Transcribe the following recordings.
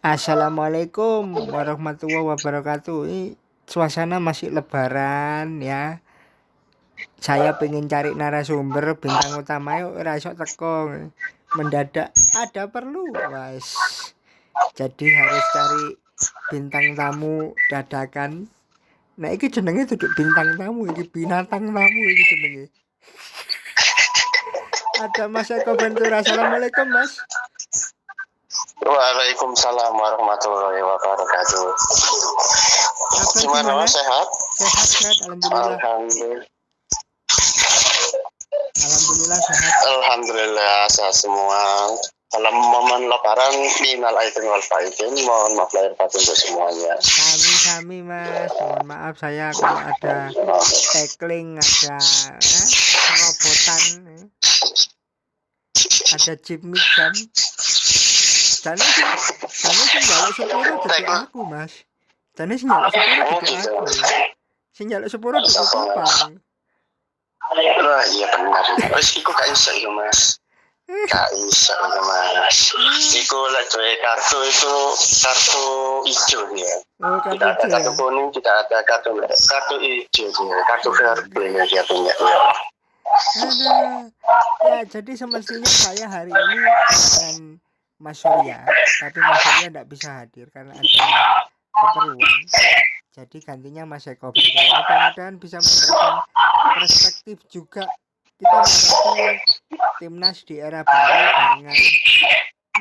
Assalamualaikum warahmatullahi wabarakatuh. Ini suasana masih lebaran ya. Saya pengen cari narasumber bintang utama yuk rasok teko. Mendadak ada perlu, wes. Jadi harus cari bintang tamu dadakan. Nah, iki jenenge duduk bintang tamu, iki binatang tamu iki jenenge. Ada Mas Eko Ventura. Assalamualaikum, Mas. Waalaikumsalam warahmatullahi wabarakatuh. Gimana Mas, sehat? Sehat, alhamdulillah. Alhamdulillah sehat. Alhamdulillah sehat semua. Dalam momen lebaran minal aidin wal faizin, mohon maaf lahir batin untuk semuanya. Kami Mas, mohon maaf saya kalau ada tackling, ada perobotan, ada Jimmy Jam. Jane sing njaluk sepuro dadi aku, Mas. Jane sing njaluk sepuro dadi aku. Sing njaluk sepuro dadi Kopang. Wah, iya benar. Wis iku gak iso ya, Mas. Gak iso ya, Mas. Iku lek kartu itu kartu hijau ya. Oh, tidak ada kartu kuning, tidak ada kartu hijau ya. Kartu verbal ya dia punya. Ya, jadi semestinya saya hari ini dengan Mas Surya, tapi Mas Surya tidak bisa hadir karena ada keperluan. Jadi gantinya Mas Eko. Mudah-mudahan bisa memberikan perspektif juga kita menghadapi timnas di era baru barengan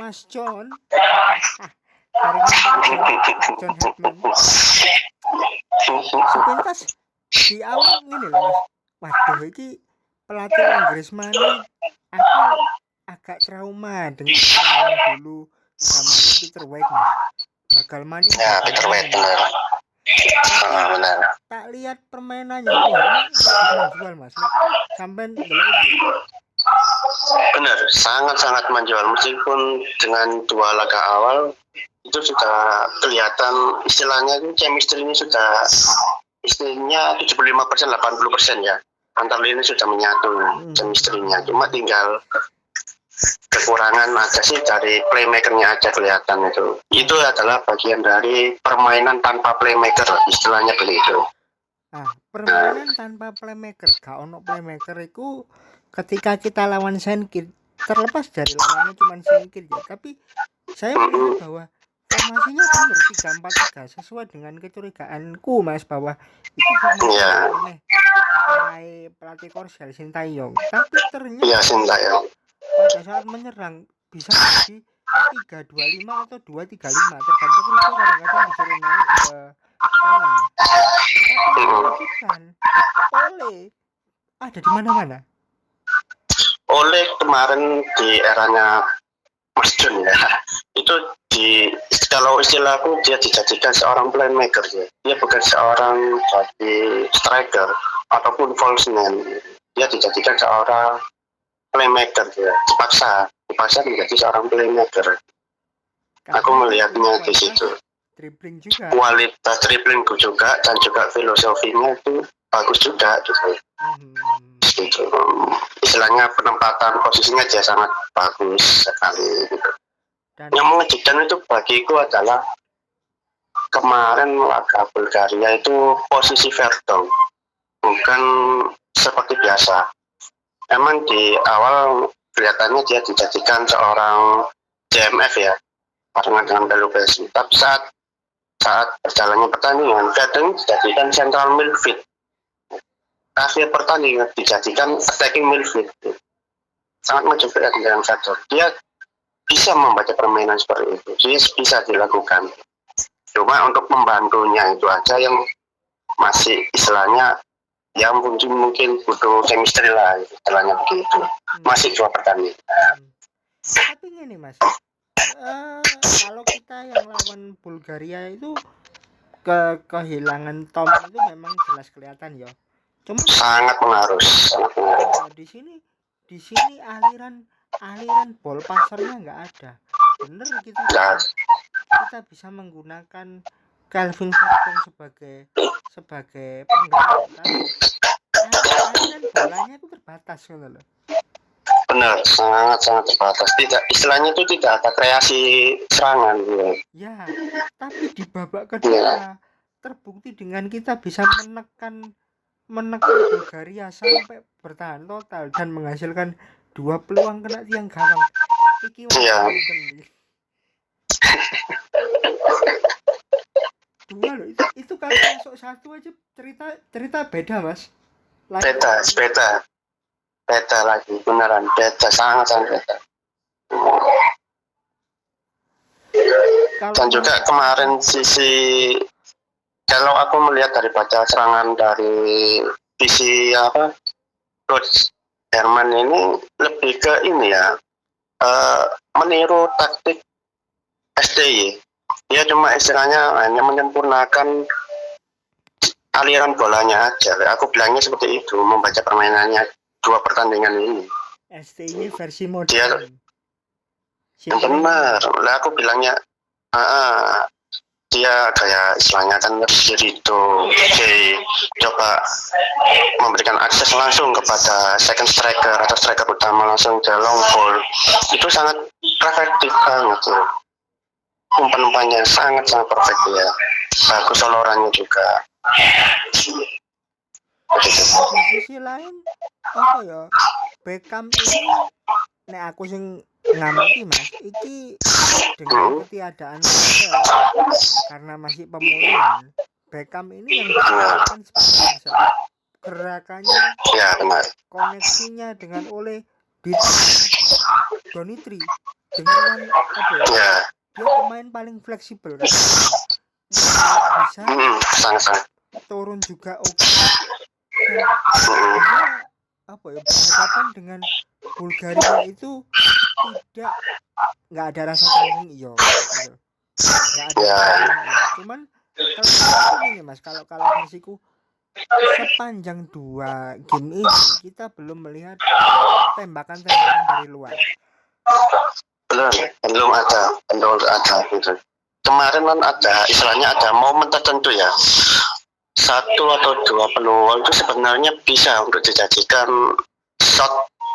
Mas John, barengan John Hetman. Sepintas di awal ini loh Mas. Waduh, ini pelatih Inggris mana? Aku agak trauma dengan yang dulu sama Peter White, Mas. Gagal maning. Ya, Peter White benar. Benar. Tak lihat permainannya, wah, jual Mas. Sampai benar, sangat menjual meskipun dengan 2 laga awal itu sudah kelihatan istilahnya chemistry-nya sudah istilahnya 75% 80% ya. Antar lini sudah menyatu chemistry-nya. Cuma tinggal kekurangan aja sih dari playmaker-nya aja kelihatan itu. Itu adalah bagian dari permainan tanpa playmaker, istilahnya begitu. Permainan tanpa playmaker, gak ono playmaker itu ketika kita lawan Senkit, terlepas dari lawannya cuma Senkit ya, tapi saya melihat bahwa formasinya benar 3-4-3 sesuai dengan kecurigaanku Mas, bahwa itu formasi pelatih Korsel Sintayong, tapi ternyata pada saat menyerang bisa jadi 3-2-5 atau 2-3-5 tergantung itu kadang-kadang disuruh naik ke tengah. Tapi menunjukkan Ole ada di mana-mana. Ole kemarin di eranya Mas John ya, itu kalau istilahku dia dijadikan seorang playmaker ya. Dia bukan seorang jadi striker ataupun false nine. Dia dijadikan seorang playmaker ya, dipaksa menjadi seorang playmaker. Aku melihatnya di situ. Dribbling juga. Kualitas dribbling juga dan juga filosofinya itu bagus juga gitu. Gitu. Istilahnya penempatan posisinya dia sangat bagus sekali gitu. Yang mengejutkan itu bagiku adalah kemarin laga Bulgaria itu posisi Verdong, bukan seperti biasa. Emang di awal kelihatannya dia dijadikan seorang JMF ya, barengan dengan Pelupesi. Tapi saat berjalannya pertandingan, kadang dijadikan central midfield. Akhir pertandingan dijadikan attacking midfield. Sangat mengejutkan dengan Verdong. Dia bisa membaca permainan seperti itu. Dia bisa dilakukan. Cuma untuk membantunya itu aja yang masih istilahnya ya mungkin butuh chemistry lah istilahnya begitu. Masih 2 pertandingan. Tapi gini Mas, kalau kita yang lawan Bulgaria itu kehilangan Tom itu memang jelas kelihatan ya. Cuma sangat pengaruh. Di sini aliran ball passernya nggak ada. Bener kita bisa menggunakan Calvin Verdong sebagai penggerak, aliran bolanya itu terbatas gitu loh. benar, sangat terbatas. Tidak, istilahnya itu tidak ada kreasi serangan gitu. Ya, tapi di babak Ya. kedua terbukti dengan kita bisa menekan Bulgaria sampai bertahan total dan menghasilkan 2 peluang kena tiang gawang. Iki Iya. Dua loh, itu kalau masuk satu aja cerita beda, Mas. Beda lagi, beneran beda, sangat beda. Dan juga kemarin sisi, kalau aku melihat dari baca serangan dari sisi Coach Herman ini lebih ke ini ya, meniru taktik STY. Dia cuma istilahnya hanya menyempurnakan aliran bolanya aja. Aku bilangnya seperti itu, membaca permainannya 2 pertandingan ini. STY versi modern. Benar, lah aku bilangnya dia kayak istilahnya kan Spirito coba memberikan akses langsung kepada second striker atau striker utama langsung ke long ball, itu sangat efektif banget tuh. Umpan-umpannya sangat perfect ya, bagus solorannya juga. Di sisi lain apa ya, Beckham ini nek aku sing ngamati Mas, iki dengan ketiadaan Marcel karena masih pemulihan, Beckham ini yang dilakukan sebenarnya gerakannya, ya benar, koneksinya dengan oleh Donitri dengan apa ya, dia pemain paling fleksibel kan, bisa sangat turun juga oke. Dan apa ya, berhadapan dengan Bulgaria itu nggak ada rasa tanggung gitu. Nggak ada cuman kalau ini Mas, kalau versiku sepanjang 2 game ini kita belum melihat tembakan dari luar. belum ada gitu. Kemarin kan ada istilahnya ada momen tertentu ya, 1 atau 2 peluang itu sebenarnya bisa untuk dijadikan shot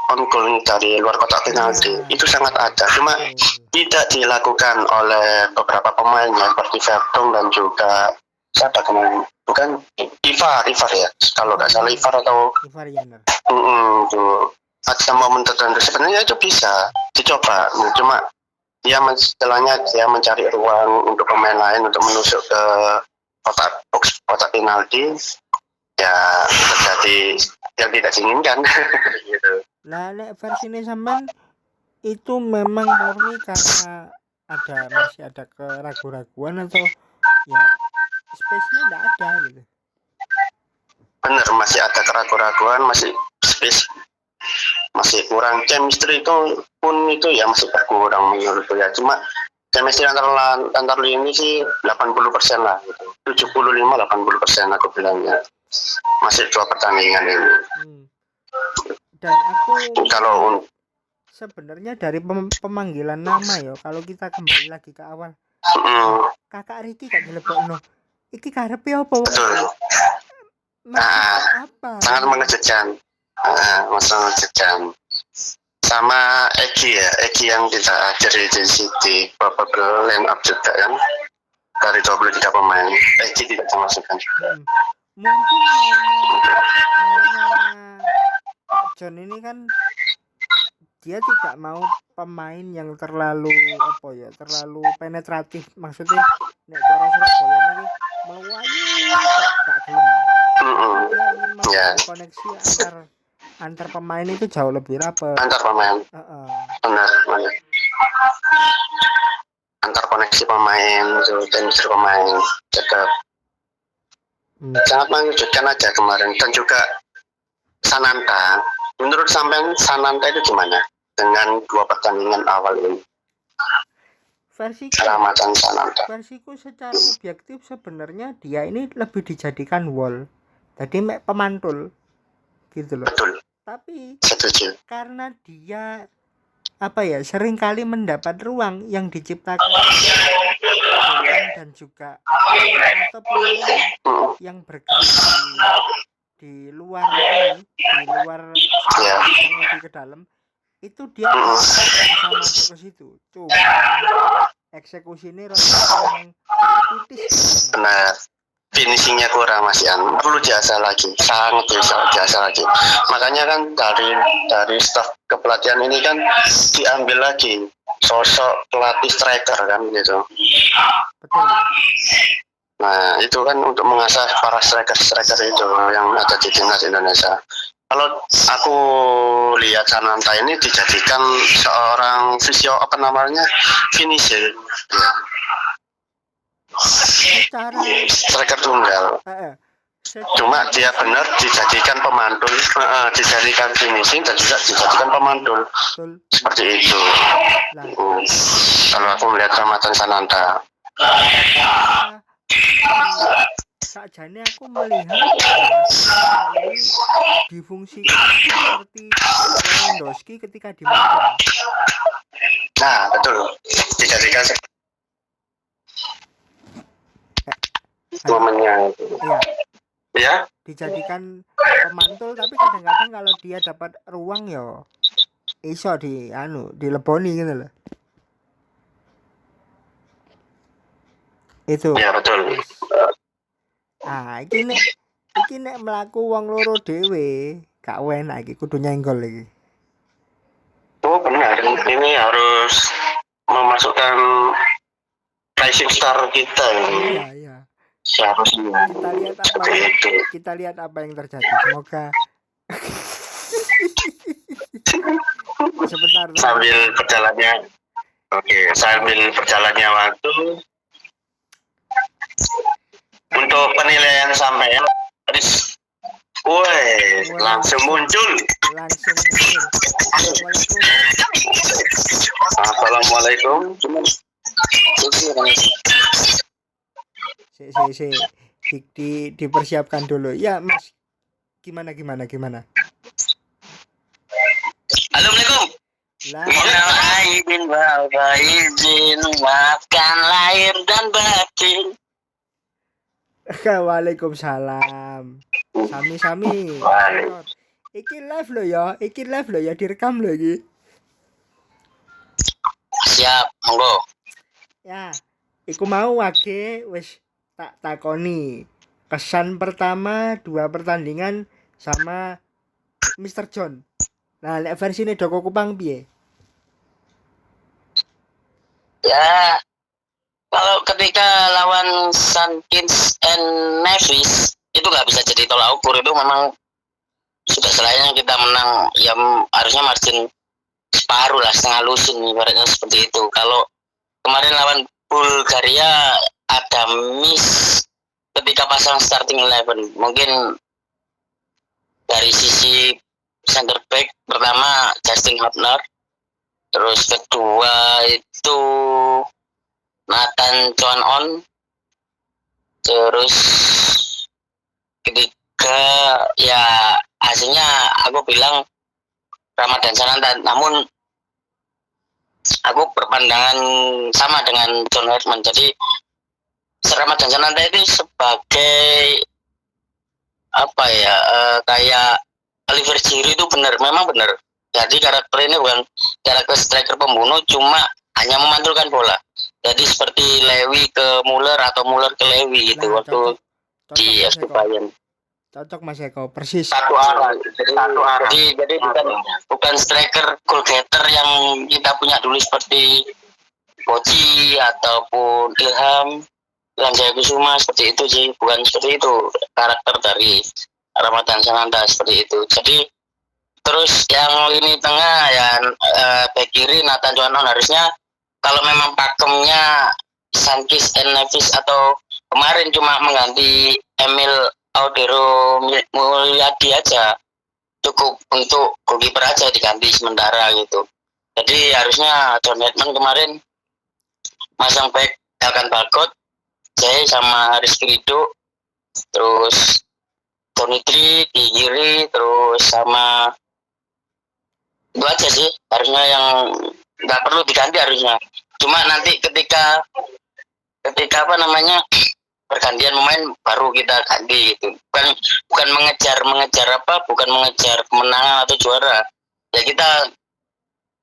on goal dari luar kotak penalti. Itu sangat ada, cuma tidak dilakukan oleh beberapa pemain ya, seperti Vertonghen dan juga siapa kemarin, bukan Ivar ya, kalau nggak salah Ivar atau tuh ada momen tertentu sebenarnya itu bisa dicoba, cuma dia istilahnya dia mencari ruang untuk pemain lain untuk menusuk ke kotak penalti, ya terjadi yang tidak diinginkan. Gitu. Nah, versi ini sampean itu memang murni karena masih ada keraguan-raguan atau ya space-nya enggak ada gitu. Benar, masih ada keraguan-raguan, masih space, masih kurang chemistry itu pun itu ya masih berkurang menurutku ya. Cuma chemistry antar lini sih 80% lah gitu. 75-80% aku bilangnya. Masih 2 pertandingan ini. Dan aku kalau sebenarnya dari pemanggilan nama ya, kalau kita kembali lagi ke awal, Kakak Ricky gak dilebokno. Iki karepe apa? Apa? Sangat mengejutkan. Sama Egi yang kita hadir di City, probable line up juga kan, dari 23 pemain Egi tidak termasukkan. Mungkin John ini kan dia tidak mau pemain yang terlalu terlalu penetratif, maksudnya nek cara Surabaya ini melayu gak gelem. Dia ingin membangun koneksi antar pemain itu jauh lebih rapat. Antar pemain. Benar. Antar koneksi pemain, chemistry pemain tetap sangat mengejutkan aja kemarin. Dan juga Sananta. Menurut sampean Sananta itu gimana dengan 2 pertandingan awal ini? Versiku secara objektif sebenarnya dia ini lebih dijadikan wall, jadi pemantul gitu loh. Betul. Tapi setuju. Karena dia sering kali mendapat ruang yang diciptakan dan juga atau peluang yang bergerak di luar yang lebih ke dalam, itu dia bisa masuk ke situ. Cuma eksekusinya kurang kritis. Benar. Finishingnya kurang Mas Ian, perlu diasah lagi, sangat diasah lagi. Makanya kan dari staf kepelatihan ini kan diambil lagi sosok pelatih striker kan gitu. Betul. Nah itu kan untuk mengasah para striker itu yang ada di timnas Indonesia. Kalau aku lihat Sananta ini dijadikan seorang finisher. Ya. Secara striker tunggal. Cuma dia benar dijadikan pemantul, dijadikan finishing dan juga dijadikan pemantul. Seperti itu. Kalau aku melihat Ramadhan Sananta. Sakjane aku melihat ini difungsikan seperti Lewandowski ketika dimainkan. Nah, betul. Dijadikan momennya. Iya. Ya. Dijadikan pemantul, tapi kadang-kadang kalau dia dapat ruang ya iso dileboni gitu loh. Itu. Ya, betul. Ah, iki nek mlaku wong loro dhewe, gak enak iki kudu nyenggol iki. Oh, benar. Ini harus memasukkan rising star kita ini. Iya. Seharusnya. Kita lihat apa yang terjadi. Semoga sebentar. Sambil berjalannya waktu. Untuk penilaian sampai langsung muncul. Assalamualaikum. Dipersiapkan dulu. Ya, Mas. Gimana? Assalamualaikum. Bapak izin maafkan lahir dan batin. Waalaikumsalam. Sami. Iki live lo ya, direkam lo iki. Siap, monggo. Ya, iku mau wage wis tak takoni. Kesan pertama 2 pertandingan sama Mr. John. Nah, lek versine Doko Kupang piye? Ya, kalau ketika lawan Sankins and Nevis itu nggak bisa jadi tolak ukur, itu memang sudah selayaknya kita menang. Ya harusnya margin separuh lah, setengah lusin ibaratnya seperti itu. Kalau kemarin lawan Bulgaria ada miss ketika pasang starting 11, mungkin dari sisi center back pertama Justin Hubner, terus kedua itu Nathan Chuan-on, terus ketiga ya hasilnya aku bilang Ramadhan Sananta, namun aku berpandangan sama dengan John Herdman. Jadi Ramadhan Sananta itu sebagai kayak Oliver Giroud itu memang benar. Jadi karakter ini bukan karakter striker pembunuh, cuma hanya memantulkan bola. Jadi seperti Lewi ke Muller atau Muller ke Lewi gitu waktu di FC Bayern. Cocok Mas Eko, persis. Satu arah. Jadi bukan striker goal getter yang kita punya dulu seperti Boci ataupun Ilham Jaya Kusuma, seperti itu sih, bukan seperti itu karakter dari Ramadhan Sananta seperti itu. Jadi terus yang lini tengah ya back kiri Nathan Chuan-on, harusnya kalau memang pakemnya Sankis and Nevis atau kemarin cuma mengganti Emil Audero Mulyadi aja, cukup untuk goalkeeper aja diganti sementara gitu. Jadi harusnya John Herdman kemarin masang back Elkan Bagot, Jay sama Rizky Ridho, terus Tony Tri di kiri, terus sama itu aja sih harusnya, yang nggak perlu diganti harusnya. Cuma nanti ketika pergantian pemain baru kita ganti gitu. Bukan mengejar kemenangan atau juara. Ya kita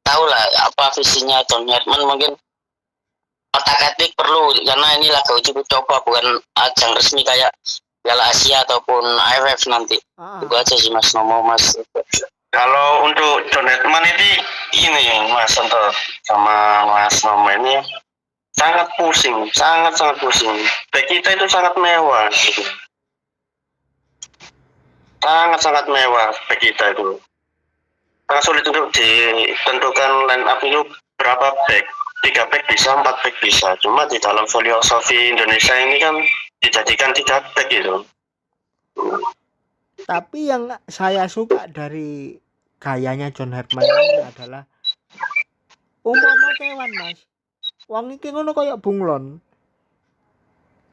tahu lah apa visinya John Herdman. Mungkin otak-atik perlu karena ini laga uji coba, bukan ajang resmi kayak Piala Asia ataupun AFF nanti. Itu aja sih Mas Nomo, Mas. Kalau untuk John Herdman ini Mas Anto sama Mas Nomo ini sangat pusing, sangat pusing. Back kita itu sangat mewah gitu. Sangat mewah back kita itu. Sangat sulit untuk ditentukan line up itu berapa back. 3 back bisa, 4 back bisa. Cuma di dalam filosofi Indonesia ini kan dijadikan 3 back gitu. Tapi yang saya suka dari gayanya John Herdman ini adalah umpama kewan Mas, wong iki ngono koyo bunglon.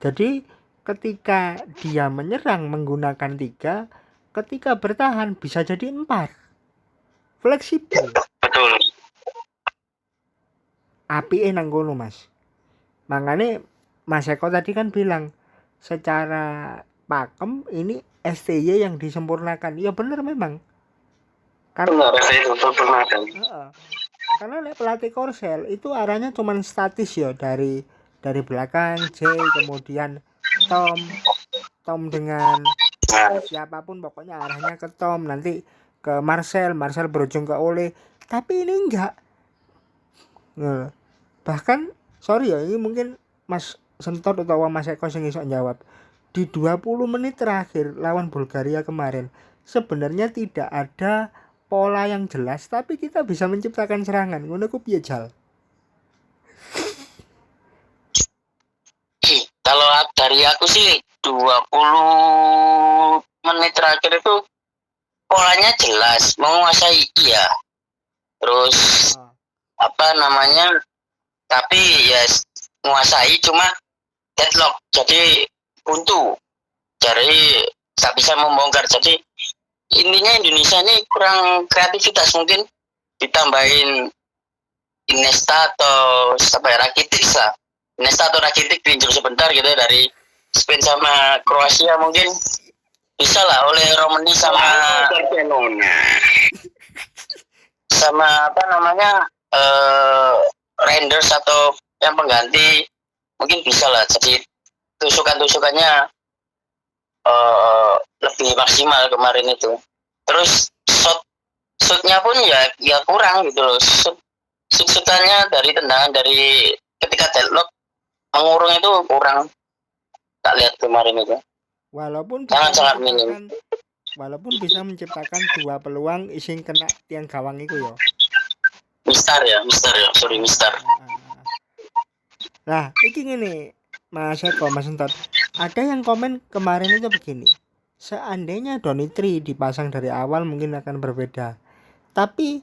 Jadi ketika dia menyerang menggunakan 3, ketika bertahan bisa jadi 4. Fleksibel. Betul. Apike nang kono Mas. Makanya Mas Eko tadi kan bilang secara pakem ini STY yang disempurnakan. Ya benar memang. Karena itu disempurnakan. Karena pelatih Korsel itu arahnya cuman statis ya, dari belakang J, kemudian Tom dengan siapapun, pokoknya arahnya ke Tom, nanti ke Marcel berujung ke Ole. Tapi ini enggak. Bahkan sorry ya, ini mungkin Mas Sentot atau Mas Eko sing iso jawab. Di 20 menit terakhir lawan Bulgaria kemarin sebenarnya tidak ada pola yang jelas, tapi kita bisa menciptakan serangan. Ngono ku piye Jal? Kalau dari aku sih 20 menit terakhir itu polanya jelas, menguasai iya. Terus tapi ya menguasai cuma deadlock, jadi buntu, jadi tak bisa membongkar. Jadi intinya Indonesia ini kurang kreativitas, mungkin ditambahin Iniesta atau Rakitic lah. Iniesta atau Rakitic pinjam sebentar gitu dari Spain sama Kroasia, mungkin bisa lah oleh Romani sama Renders atau yang pengganti, mungkin bisa lah. Jadi tusukannya lebih maksimal kemarin itu. Terus shootnya pun ya kurang gitu loh. Shootannya dari tendangan, dari ketika deadlock mengurung itu kurang. Tak lihat kemarin itu. Walaupun sangat minim. Walaupun bisa menciptakan 2 peluang ising kena tiang gawang itu ya. Mister. Nah, iki ngene Mas Eko, Mas Entot. Ada yang komen kemarin itu begini. Seandainya Donitri dipasang dari awal mungkin akan berbeda. Tapi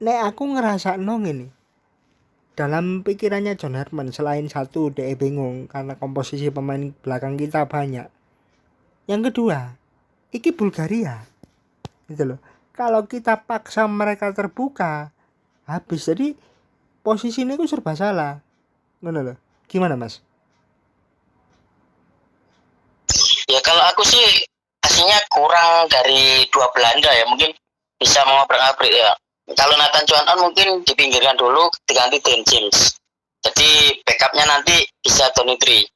nek aku ngerasakno ngene. Dalam pikirannya John Herdman, selain satu dia bingung karena komposisi pemain belakang kita banyak. Yang kedua, iki Bulgaria. Gitu loh. Kalau kita paksa mereka terbuka, habis. Jadi posisi ini ku serba salah. Ngono loh. Gimana Mas? Ya kalau aku sih hasilnya kurang dari 2 Belanda ya, mungkin bisa mengobrak-abrik ya. Kalau Nathan Chuan-on mungkin dipinggirkan dulu, diganti Dan James. Jadi backupnya nanti bisa Donitri.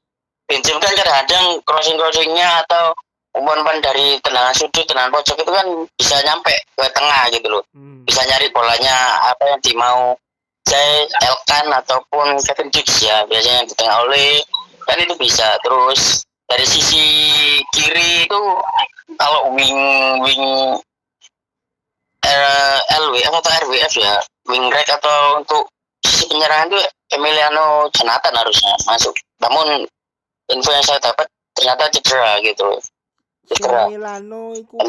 Dan James kan kadang crossing-crossingnya atau umpan dari tendangan sudut, tendangan pojok itu kan bisa nyampe ke tengah gitu loh. Bisa nyari bolanya apa yang dimau Jay, Elkan ataupun Kevin Dix ya, biasanya di tengah oleh kan itu bisa. Terus dari sisi kiri itu kalau wing LWF atau RWF ya, wing right atau untuk sisi penyerangan itu Emiliano Jonathan harusnya masuk. Namun info yang saya dapat ternyata cedera gitu. Emiliano itu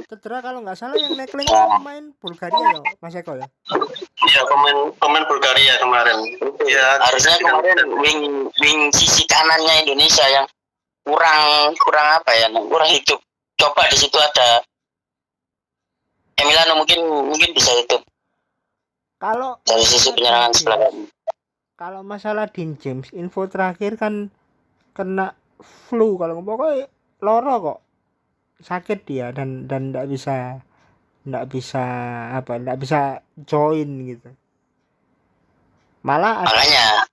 cedera kalau nggak salah, yang nekling pemain Bulgaria ya Mas Eko ya. Iya, pemain Bulgaria kemarin. Ya, harusnya kemarin wing sisi kanannya Indonesia yang kurang hidup. Coba di situ ada Emiliano mungkin bisa hidup. Kalau dari sisi penyerangan sebelah. Kalau masalah Dean James, info terakhir kan kena flu, kalau pokoknya loro kok, sakit dia dan tidak bisa nggak bisa nggak bisa join gitu. Malah Makanya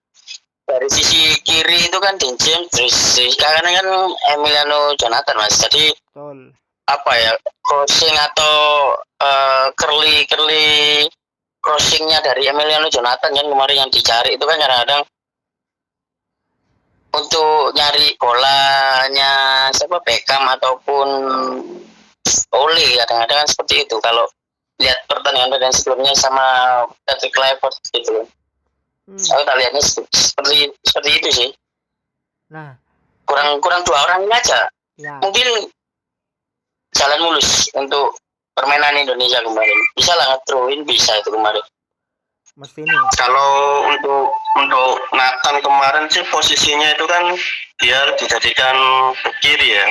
dari sisi kiri itu kan Dean James, terus sisi kanan kan Emiliano Jonathan mas. Jadi betul. apa ya, crossing atau curly crossingnya dari Emiliano Jonathan kan kemarin yang dicari itu kan kadang-kadang untuk nyari bolanya siapa Beckham ataupun Ole, kadang-kadang kan seperti itu kalau lihat pertandingan sebelumnya sama Patrick Kluivert gitu. Saya tak lihatnya seperti itu sih. Nah, kurang dua orang ini aja. ya. Mungkin jalan mulus untuk permainan Indonesia kemarin. Bisa lah nge-throw-in, bisa itu kemarin. Mesti nih. Kalau untuk Nathan kemarin sih posisinya itu kan dia dijadikan ke kiri ya.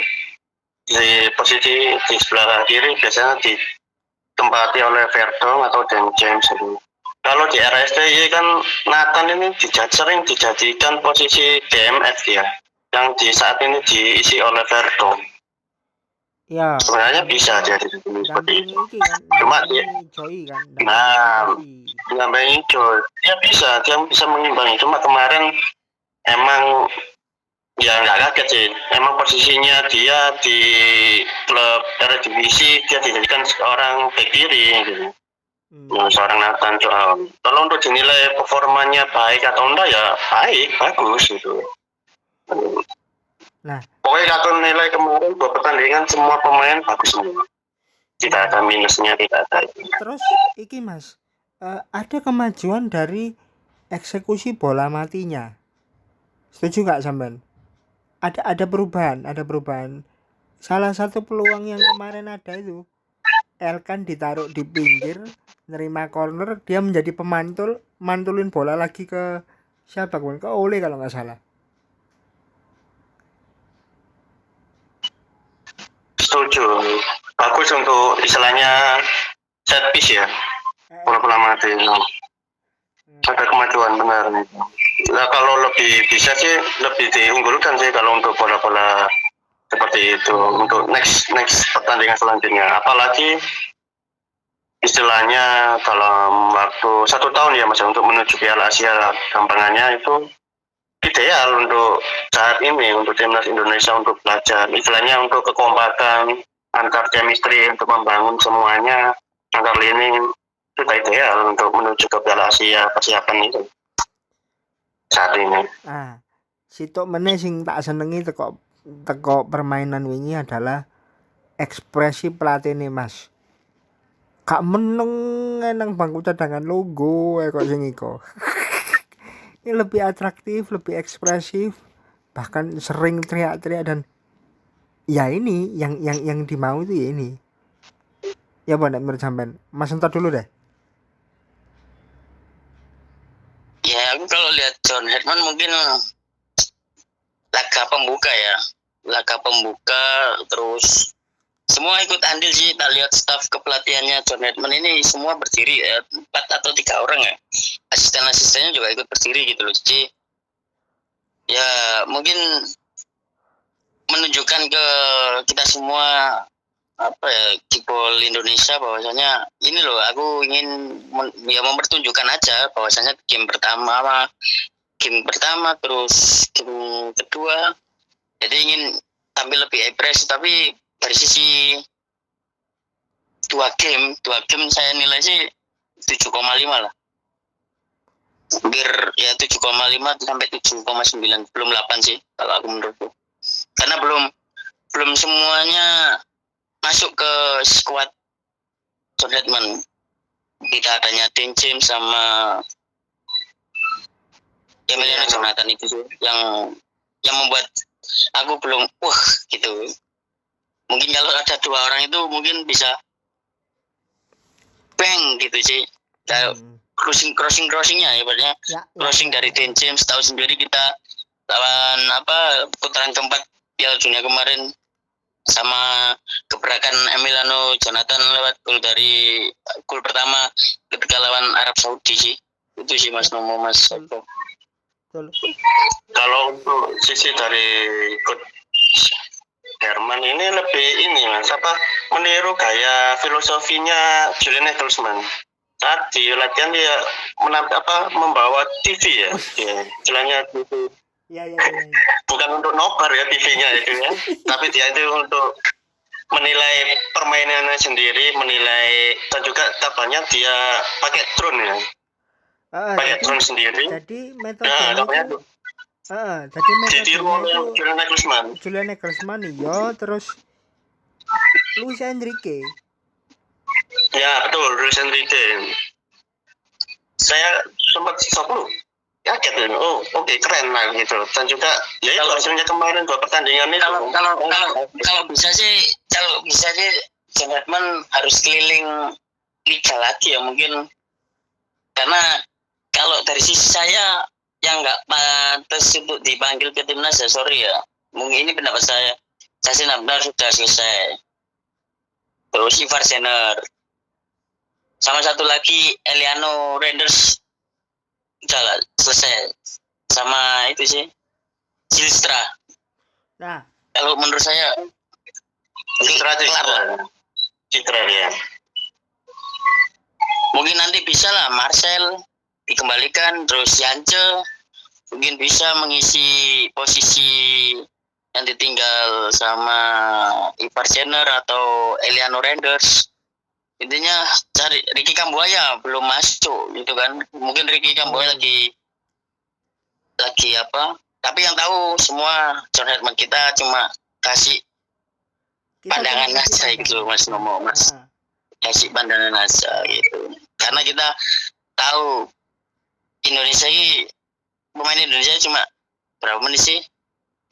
Di posisi di sebelah kiri biasanya ditempati oleh Verdong atau Dan James itu. Kalau di RSTY kan Nathan ini sering dijadikan posisi DMF ya, yang di saat ini diisi oleh Verdong. Ya. Sebenarnya bisa jadi seperti itu. Cuma dia, nambahin Joy, dia bisa mengimbangi. Cuma kemarin emang ya nggak kaget sih. Emang posisinya dia di klub Eredivisie dia dijadikan seorang bek kiri gitu. Seorang Nathan Joao. Kalau untuk dinilai performanya baik atau enggak ya bagus gitu. Nah, pokoknya kalau nilai kemarin buat pertandingan semua pemain bagus semua. Tidak ada minusnya, tidak ada. Terus iki mas, ada kemajuan dari eksekusi bola matinya. Setuju nggak sampean? Ada perubahan. Salah satu peluang yang kemarin ada itu, Elkan ditaruh di pinggir, nerima corner, dia menjadi mantulin bola lagi ke siapa ke Ole kalau nggak salah. Setuju, bagus untuk istilahnya set piece ya, bola-bola mati. Ada kemajuan benar. Nah kalau lebih bisa sih lebih diunggulkan sih kalau untuk bola-bola seperti itu untuk next pertandingan selanjutnya. Apalagi istilahnya dalam waktu 1 tahun ya mas untuk menuju Piala Asia, gampangannya itu ideal untuk saat ini untuk timnas Indonesia untuk belajar istilahnya untuk kekompakan antar chemistry untuk membangun semuanya antar lini sudah ideal untuk menuju ke Piala Asia persiapan itu saat ini. Sitok meneh sing tak senengi teko permainan wingi adalah ekspresi pelatih nih mas. Kak meneng nang bangku cadangan logo kok sing iko. Ini lebih atraktif, lebih ekspresif, bahkan sering teriak-teriak dan ya ini yang dimau itu ya ini. Ya Bang, menurut sampean. Mas entar dulu deh. Ya, aku kalau lihat John Hetman mungkin laga pembuka terus semua ikut andil sih. Tak lihat staf kepelatihannya John Hetman ini semua berdiri ya, 4 atau 3 orang ya. Asisten-asistennya juga ikut berdiri gitu loh. Jadi ya mungkin menunjukkan ke kita semua kickball Indonesia bahwasanya ini loh aku ingin mempertunjukkan aja bahwasanya game pertama terus game kedua jadi ingin tampil lebih agresif, tapi dari sisi dua game saya nilai sih 7,5 lah, hampir ya 7,5 sampai 7,9, belum 8 sih kalau aku menurutku, karena belum semuanya masuk ke squad John Hetman. Tidak adanya Dean James sama Emiliano Jonathan itu sih yang membuat aku belum gitu. Mungkin kalau ada 2 orang itu mungkin bisa bang gitu sih. Crossingnya ibaratnya crossing dari Dean James. Tahu sendiri kita lawan putaran keempat Piala Dunia kemarin sama gebrakan Emiliano Jonathan lewat gol pertama ketika lawan Arab Saudi sih. Itu sih Mas Nomo, Mas Sopo. Kalau untuk sisi dari Herman ini lebih ini mas meniru gaya filosofinya Julian Nagelsmann. Saat di latihan dia membawa TV ya, istilahnya TV. Ya. Bukan untuk nobar ya TV-nya itu ya, tapi dia itu untuk menilai permainannya sendiri, menilai dan juga tampaknya dia pakai drone ya, pakai drone sendiri. Jadi metodenya itu, jadi metodenya itu Julian Nagelsmann iya, terus Luis Enrique. Ya betul, Luis Enrique. Saya sempat kaget ya, oke, keren lah gitu. Dan juga ya itu hasilnya kemarin 2 pertandingan itu. Kalau bisa sih Jerman harus keliling liga lagi ya mungkin, karena kalau dari sisi saya yang nggak pantas untuk dipanggil ke timnas ya sorry ya, mungkin ini pendapat saya sih benar sudah selesai. Terus Ivar Zener sama satu lagi Eliano Reinders udah selesai, sama itu sih Zylstra. Nah, kalau menurut saya Citra ya. Mungkin nanti bisa lah Marcel dikembalikan, terus Yance mungkin bisa mengisi posisi yang ditinggal sama Ivar Zener atau Eliano Reinders. Intinya cari Ricky Kambuaya belum masuk gitu kan, mungkin Ricky Kambuaya lagi tapi yang tahu semua John Herman kita cuma kasih pandangan aja gitu mas Nomo mas, kasih pandangan aja gitu, karena kita tahu Indonesia ini pemain Indonesia cuma berapa menit sih,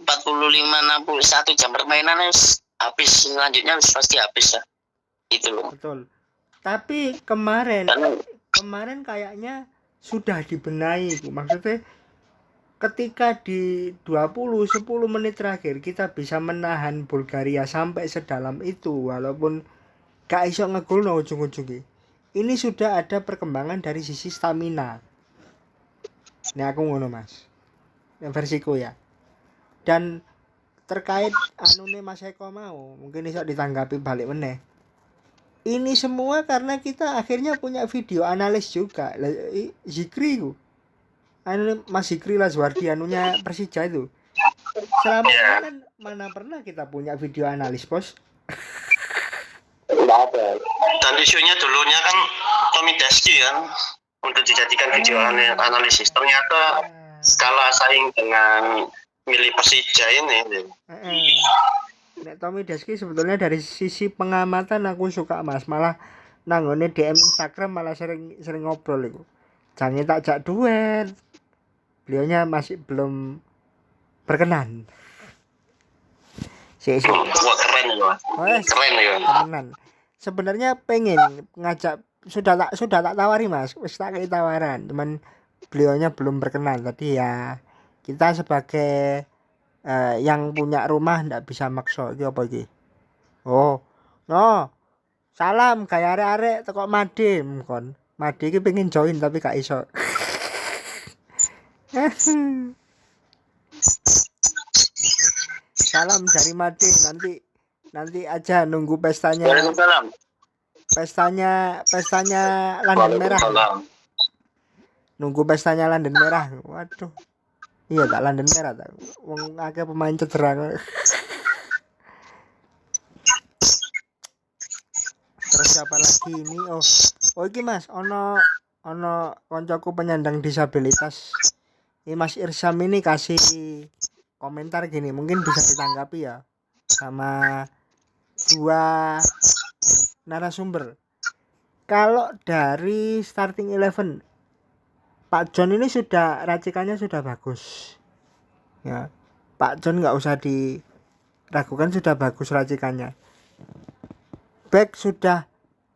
45-61 jam permainan habis, selanjutnya pasti habis lah gitu loh. Betul. Tapi kemarin kayaknya sudah dibenahi, maksudnya ketika di 10 menit terakhir kita bisa menahan Bulgaria sampai sedalam itu walaupun gak iso ngegolno ujung-ujungnya. Ini sudah ada perkembangan dari sisi stamina. Ini aku ngono mas, yang versiku ya. Dan terkait anune Mas Eko mau mungkin iso ditanggapi balik meneh. Ini semua karena kita akhirnya punya video analis juga. Zikri itu Mas Zikri Lazwardi anunya Persija itu. Selama ini kan mana pernah kita punya video analis bos. Tidak ada. Dan isunya dulunya kan Tommy Daski kan untuk dijadikan video analisis. Ternyata skala saing dengan milik Persija ini. Nek Tommy Daski sebetulnya dari sisi pengamatan aku suka mas, malah nanggone DM Instagram malah sering ngobrol itu. Jangan tak jak duet. Beliaunya masih belum berkenan. Wah keren ya. Keren ya. Temenan. Sebenarnya pengen ngajak sudah tak tawari mas, wis tak tawaran, cuman beliaunya belum berkenan. Tadi ya kita sebagai yang punya rumah ndak bisa maksa iki apa iki. Oh, no. Salam kayak arek-arek teko Made kon. Made iki pengen join tapi gak iso. Salam dari Made, nanti aja nunggu pestanya. Waalaikumsalam. Pestanya London Merah. Nunggu pestanya London Merah. Waduh. Iya tak London Merah tak. Wong akeh pemain cedera. Terus siapa lagi ini? Oh iki Mas, ono koncoku penyandang disabilitas. Ini Mas Irsam ini kasih komentar gini, mungkin bisa ditanggapi ya sama 2 narasumber. Kalau dari starting 11 Pak John ini sudah racikannya sudah bagus ya, Pak John nggak usah diragukan, sudah bagus racikannya. Back sudah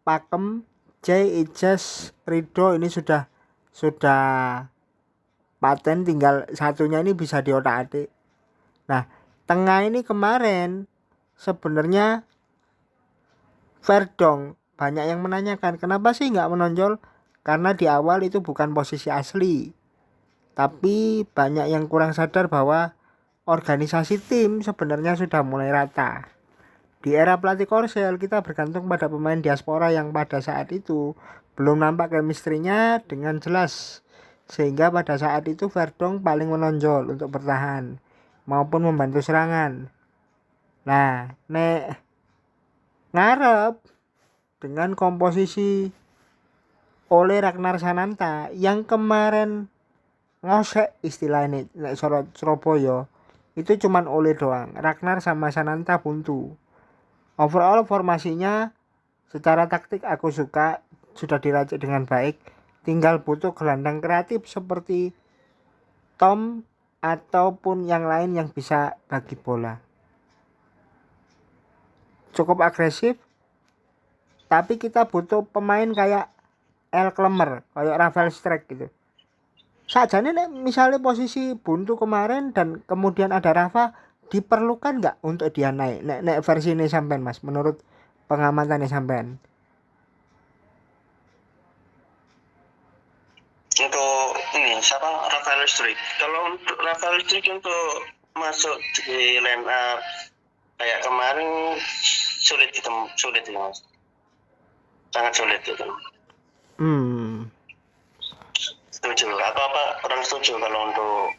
Pakem, J, Ijaz, Rido ini sudah paten, tinggal satunya ini bisa diotak-atik. Nah tengah ini kemarin sebenarnya Verdong, banyak yang menanyakan kenapa sih nggak menonjol, karena di awal itu bukan posisi asli. Tapi banyak yang kurang sadar bahwa organisasi tim sebenarnya sudah mulai rata. Di era pelatih Korsel kita bergantung pada pemain diaspora yang pada saat itu belum nampak chemistry-nya dengan jelas, sehingga pada saat itu Verdong paling menonjol untuk bertahan maupun membantu serangan. Nah, nek ngarep dengan komposisi oleh Ragnar Sananta yang kemarin ngosek istilahnya nek Surabaya itu cuman oleh doang. Ragnar sama Sananta buntu. Overall formasinya secara taktik aku suka, sudah diracik dengan baik. Tinggal butuh gelandang kreatif seperti Tom ataupun yang lain yang bisa bagi bola. Cukup agresif, tapi kita butuh pemain kayak El Klemer, kayak Rafael Strijk gitu. Sajane nek misalnya posisi buntu kemarin dan kemudian ada Rafa, diperlukan nggak untuk dia naik? Nek versi ini sampean Mas, menurut pengamatannya sampean. Untuk ini siapa Rafael Strijk? Kalau untuk Rafael Strijk untuk masuk di line up kayak kemarin sulit ya Mas. Sangat sulit itu. Setuju. Apa orang setuju kalau untuk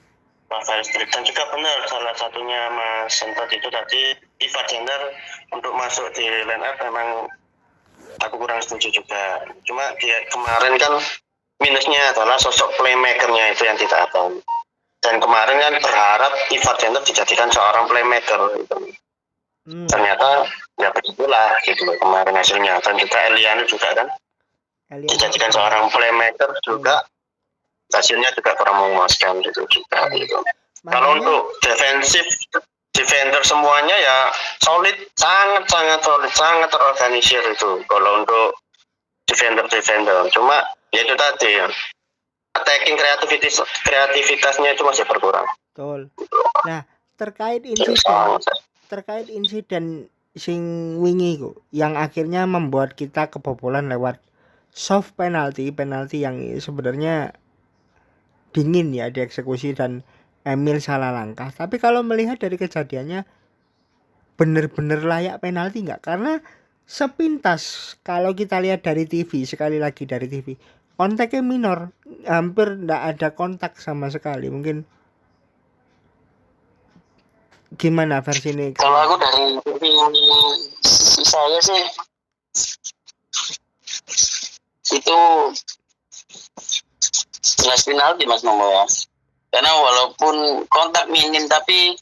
Rafael Strijk, dan juga benar salah satunya Mas Sentot itu tadi Ivar Jenner untuk masuk di line up memang aku kurang setuju juga. Cuma dia kemarin kan minusnya adalah sosok playmakernya itu yang tidak ada. Dan kemarin kan berharap Ivar Jenner dijadikan seorang playmaker gitu. Ternyata ya begitulah gitu kemarin hasilnya. Dan juga Eliano juga kan dijadikan seorang playmaker juga, hasilnya juga kurang memuaskan gitu juga gitu. Kalau untuk defender semuanya ya solid, sangat solid, sangat terorganisir itu kalau untuk defender. Cuma ya itu tadi ya, attacking kreativitasnya itu masih berkurang. Betul. Nah, terkait insiden sing wingi ku yang akhirnya membuat kita kebobolan lewat soft penalti yang sebenarnya dingin ya dieksekusi dan Emil salah langkah. Tapi kalau melihat dari kejadiannya, bener-bener layak penalti nggak? Karena sepintas kalau kita lihat dari TV, sekali lagi dari TV, kontaknya minor, hampir nggak ada kontak sama sekali. Mungkin gimana versi ini? Kalau aku dari sisi saya sih itu jelas penalti Mas Momo ya. Karena walaupun kontak minim tapi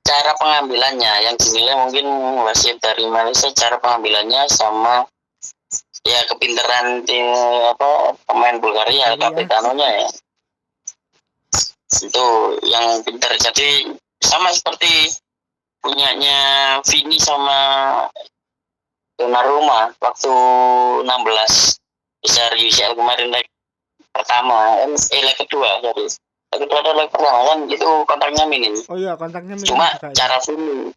cara pengambilannya yang dinilai mungkin wasit dari Malaysia, cara pengambilannya sama ya kepintaran pemain Bulgaria kapitanonya ya. Itu yang pintar. Jadi sama seperti punyanya Vini sama Donnarumma waktu 16 besar UCL kemarin leg pertama, leg kedua jadi leg pertama kan itu kontaknya minim. Oh iya, kontaknya minim. Cuma cara Vini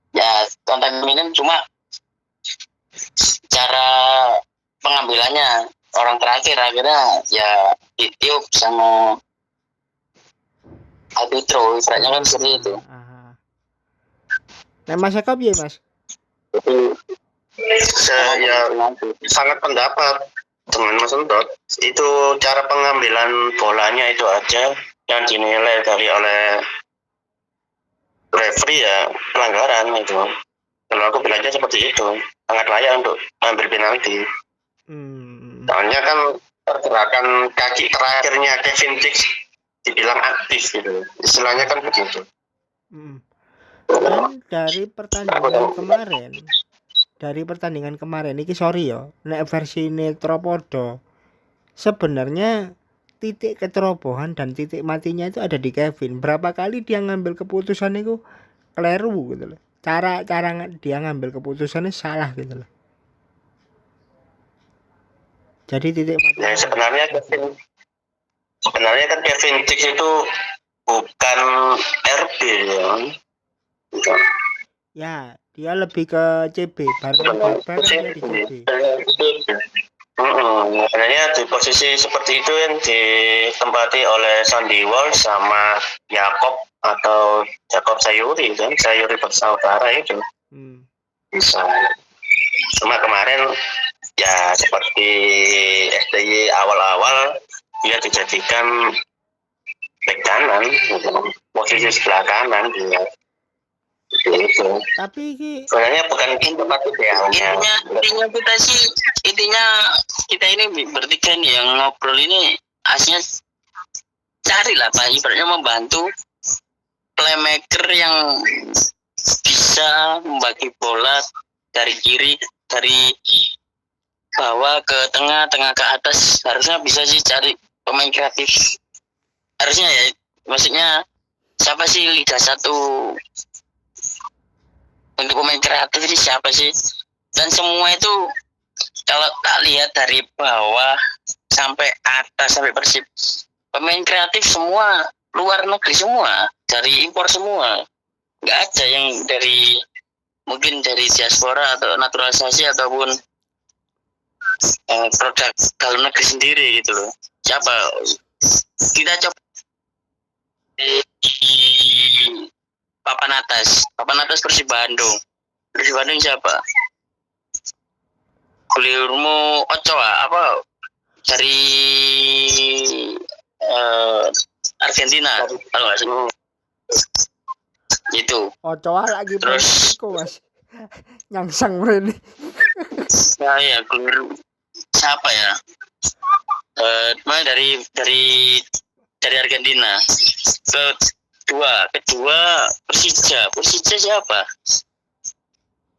ya kontaknya minim, cuma cara pengambilannya orang terakhir akhirnya ya ditiup sama arbitro, istilahnya kan seperti itu. Nah Mas Jakob ya Mas? Saya sangat pendapat dengan Mas Sentot. Itu cara pengambilan bolanya itu aja yang dinilai oleh referee ya pelanggaran itu. Kalau aku bilangnya seperti itu, sangat layak untuk ambil penalti. Soalnya kan pergerakan kaki terakhirnya Kevin Dix dibilang aktif gitu, istilahnya kan begitu. Dan dari pertandingan kemarin ini sorry ya, nek versi Netropodo sebenarnya titik kecerobohan dan titik matinya itu ada di Kevin. Berapa kali dia ngambil keputusan itu keliru gitu loh. Cara dia ngambil keputusannya salah gitu loh. Jadi titik matinya sebenarnya kan Kevin Dix itu bukan RB ya. Ya, dia lebih ke CB, bareng dia di CB. Sebenarnya di posisi seperti itu yang ditempati oleh Sandy Walsh sama Jakob atau Jakob Sayuri kan, Sayuri bersaudara itu bisa. Cuma kemarin ya seperti STY awal-awal dia dijadikan back kanan, posisi sebelah kanan dia. Itu. Tapi sebenarnya bukan tempat idealnya. Intinya kita ini bertiga nih yang ngobrol ini aslinya carilah Pak, ibaratnya membantu playmaker yang bisa membagi bola dari kiri, dari bawah ke tengah, tengah ke atas. Harusnya bisa sih cari pemain kreatif. Harusnya ya, maksudnya siapa sih Liga 1 untuk pemain kreatif ini siapa sih? Dan semua itu kalau tak lihat dari bawah sampai atas sampai Persib, pemain kreatif semua luar negeri semua, dari impor semua. Nggak ada yang dari mungkin dari diaspora atau naturalisasi ataupun produk dalam negeri sendiri gitu loh. Siapa? Kita coba di papan atas Persib Bandung siapa? Guillermo Ochoa apa dari Argentina kalau nggak salah itu. Ochoa lagi terus Mas nyangsang ini. Ya siapa ya? Dari Argentina. Kedua Persija siapa?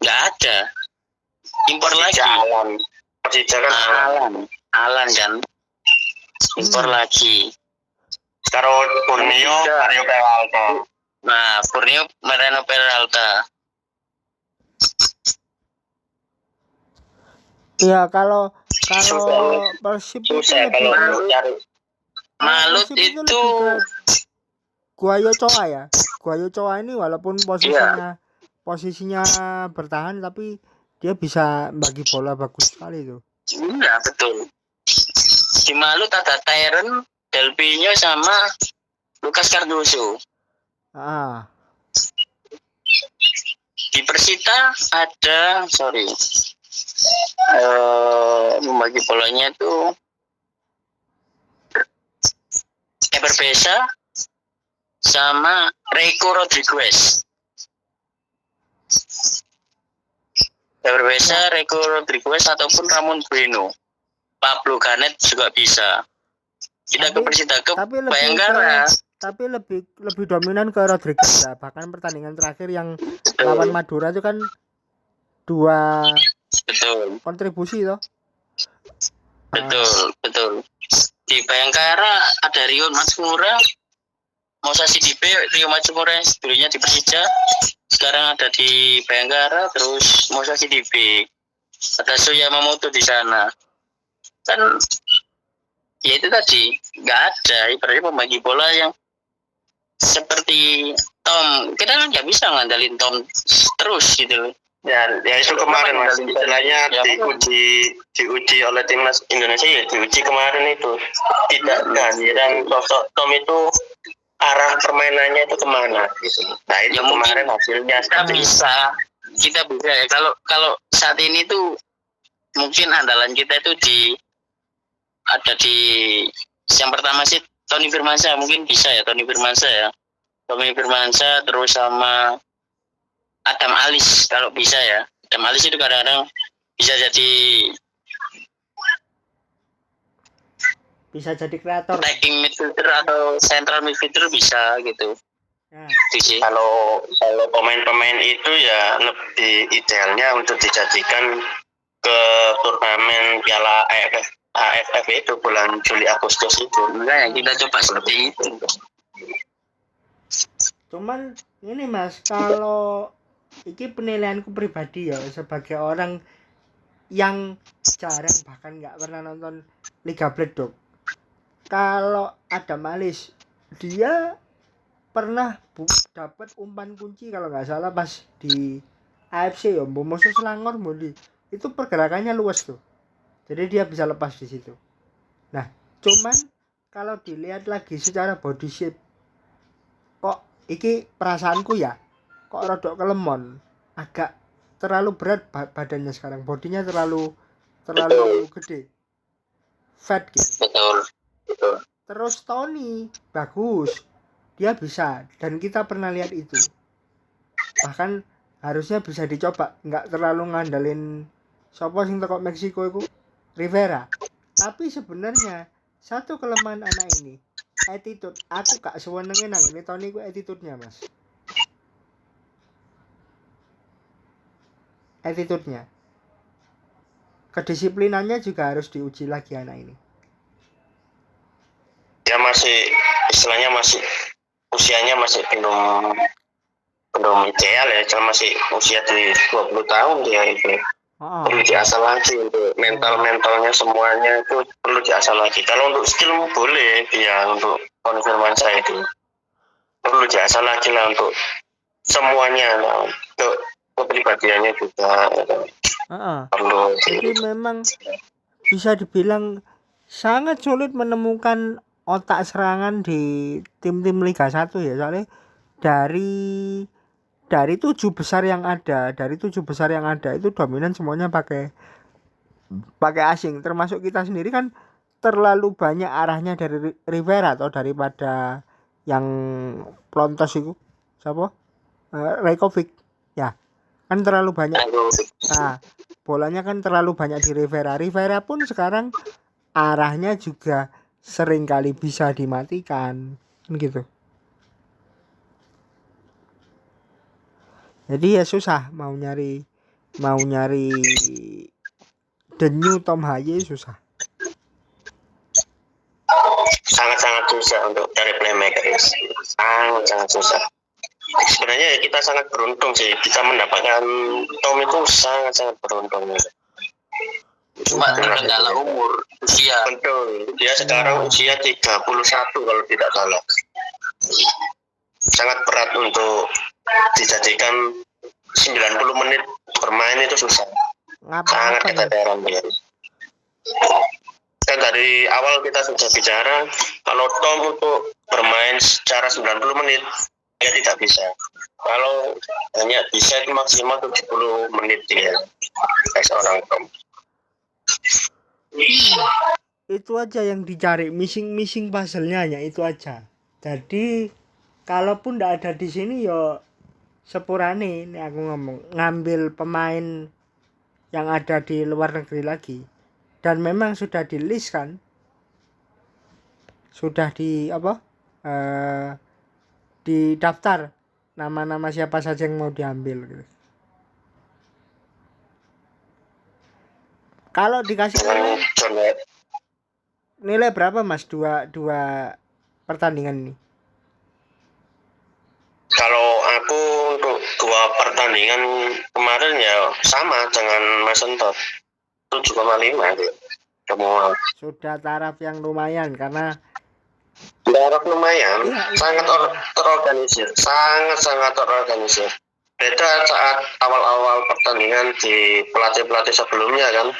Nggak ada. Impor Persija lagi. Persija kan Alan kan. Impor lagi. Sekarang Borneo Mario Peralta. Nah, Borneo Mariano Peralta. Ya kalau Persib itu Malut itu Guayo Coa ya. Guayo Coa ini walaupun posisinya bertahan tapi dia bisa bagi bola bagus sekali itu. Iya betul. Di Malut ada Tyron, Delpino sama Lucas Cardoso. Di Persita ada membagi bolanya itu Eber Besa sama Reiko Rodriguez. Eber Besa, Reiko Rodriguez ataupun Ramon Bueno. Pablo Canet juga bisa. Kita ke Persita ke Bayangkara. Tapi lebih dominan ke Rodriguez ya. Bahkan pertandingan terakhir yang lawan Madura itu kan 2 kontribusi toh. Betul. Di Bayangkara ada Rio Matsumura, Musashi Dipe, Rio Matsumura yang sebelumnya di Persija, sekarang ada di Bayangkara, terus Musashi Dipe, ada Yamamoto di sana. Kan ya itu tadi nggak ada ibaratnya pembagi bola yang seperti Tom. Kita kan nggak bisa ngandalin Tom terus gitu loh. Ya itu kemarin Mas, istilahnya diuji oleh timnas Indonesia ya, diuji kemarin itu tidak kehadiran sosok Tom itu arah permainannya itu kemana gitu. Nah itu ya, kemarin hasilnya kita bisa ya kalau saat ini tuh mungkin andalan kita itu ada di yang pertama sih Tony Firmansyah, mungkin bisa ya Tony Firmansyah terus sama Adam Alis kalau bisa ya. Adam Alis itu kadang-kadang bisa jadi kreator, attacking midfielder atau central midfielder bisa gitu. Kalau pemain-pemain itu ya lebih idealnya untuk dijadikan ke turnamen Piala AFF itu bulan Juli Agustus itu. Nah, kita coba seperti itu. Cuman ini Mas, kalau ini penilaianku pribadi ya sebagai orang yang jarang bahkan nggak pernah nonton Liga Bledok. Kalau ada Malis, dia pernah dapat umpan kunci kalau nggak salah pas di AFC ya, musuh Selangor Mundi. Itu pergerakannya luas tuh. Jadi dia bisa lepas di situ. Nah, cuman kalau dilihat lagi secara body shape kok iki perasaanku ya, kok rodok kelemon, agak terlalu berat badannya sekarang, bodinya terlalu gede, fat gitu. Betul. Terus Tony bagus, dia bisa, dan kita pernah lihat itu, bahkan harusnya bisa dicoba, nggak terlalu ngandelin sopo sing teko Meksiko itu, Rivera. Tapi sebenarnya satu kelemahan anak ini, attitude. Aku gak sewenenge nang ini Tony ku attitude-nya, Mas. Attitude-nya. Kedisiplinannya juga harus diuji lagi anak ini. Dia masih istilahnya masih usianya masih belum ideal ya, cuma masih usia di 20 tahun dia itu. Perlu diasah lagi untuk mentalnya semuanya itu perlu diasah lagi. Kalau untuk skill boleh ya, untuk konfirmasi itu perlu diasah lagi lah untuk semuanya lah. Untuk kepribadiannya juga perlu. Jadi memang bisa dibilang sangat sulit menemukan otak serangan di tim-tim Liga 1 ya, soalnya dari 7 besar yang ada itu dominan semuanya pakai asing, termasuk kita sendiri kan terlalu banyak arahnya dari Rivera atau daripada yang Plontos itu siapa? Rajkovic ya, kan terlalu banyak. Nah, bolanya kan terlalu banyak di Rivera pun sekarang arahnya juga sering kali bisa dimatikan gitu. Jadi ya susah mau nyari the new Tom Haye, susah. Sangat-sangat susah untuk cari playmaker. Sangat susah. Sebenarnya kita sangat beruntung sih, kita mendapatkan Tom itu sangat beruntung. Cuma kendala umur, usia. Betul. Dia sekarang usia 31 kalau tidak salah. Sangat berat untuk dijadikan 90 menit bermain, itu susah. Sangat keteteran dia. Kan dari awal kita sudah bicara kalau Tom untuk bermain secara 90 menit dia tidak bisa. Kalau hanya bisa itu maksimal 70 menit dia kayak seorang Tom. Itu aja yang dicari, missing puzzle-nya hanya itu aja. Jadi kalaupun tidak ada di sini yo sepurane ini aku ngomong, ngambil pemain yang ada di luar negeri lagi, dan memang sudah di list kan, sudah di di daftar nama-nama siapa saja yang mau diambil gitu. Kalau dikasih nilai berapa Mas dua pertandingan ini? Kalau aku untuk 2 pertandingan kemarin ya sama dengan Mas Entot, 7,5 gitu. Semua. Sudah taraf yang lumayan karena taraf lumayan, sangat terorganisir, sangat terorganisir. Beda saat awal-awal pertandingan di pelatih sebelumnya kan,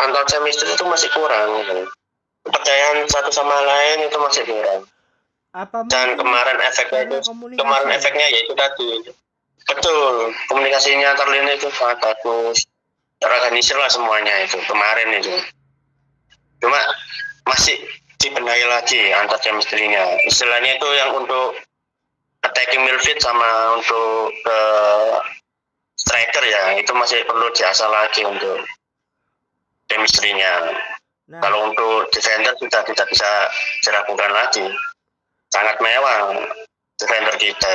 antar chemistry itu masih kurang kan. Kepercayaan satu sama lain itu masih kurang. Dan kemarin efeknya yaitu tadi, betul, komunikasinya terlini itu sangat bagus, terorganisir lah semuanya itu kemarin itu. Cuma masih dibenahi lagi antar chemistry-nya, istilahnya itu yang untuk attacking midfield sama untuk striker ya, itu masih perlu diasah lagi untuk chemistry-nya. Kalau untuk defender sudah tidak bisa diragukan lagi, sangat mewah defender kita.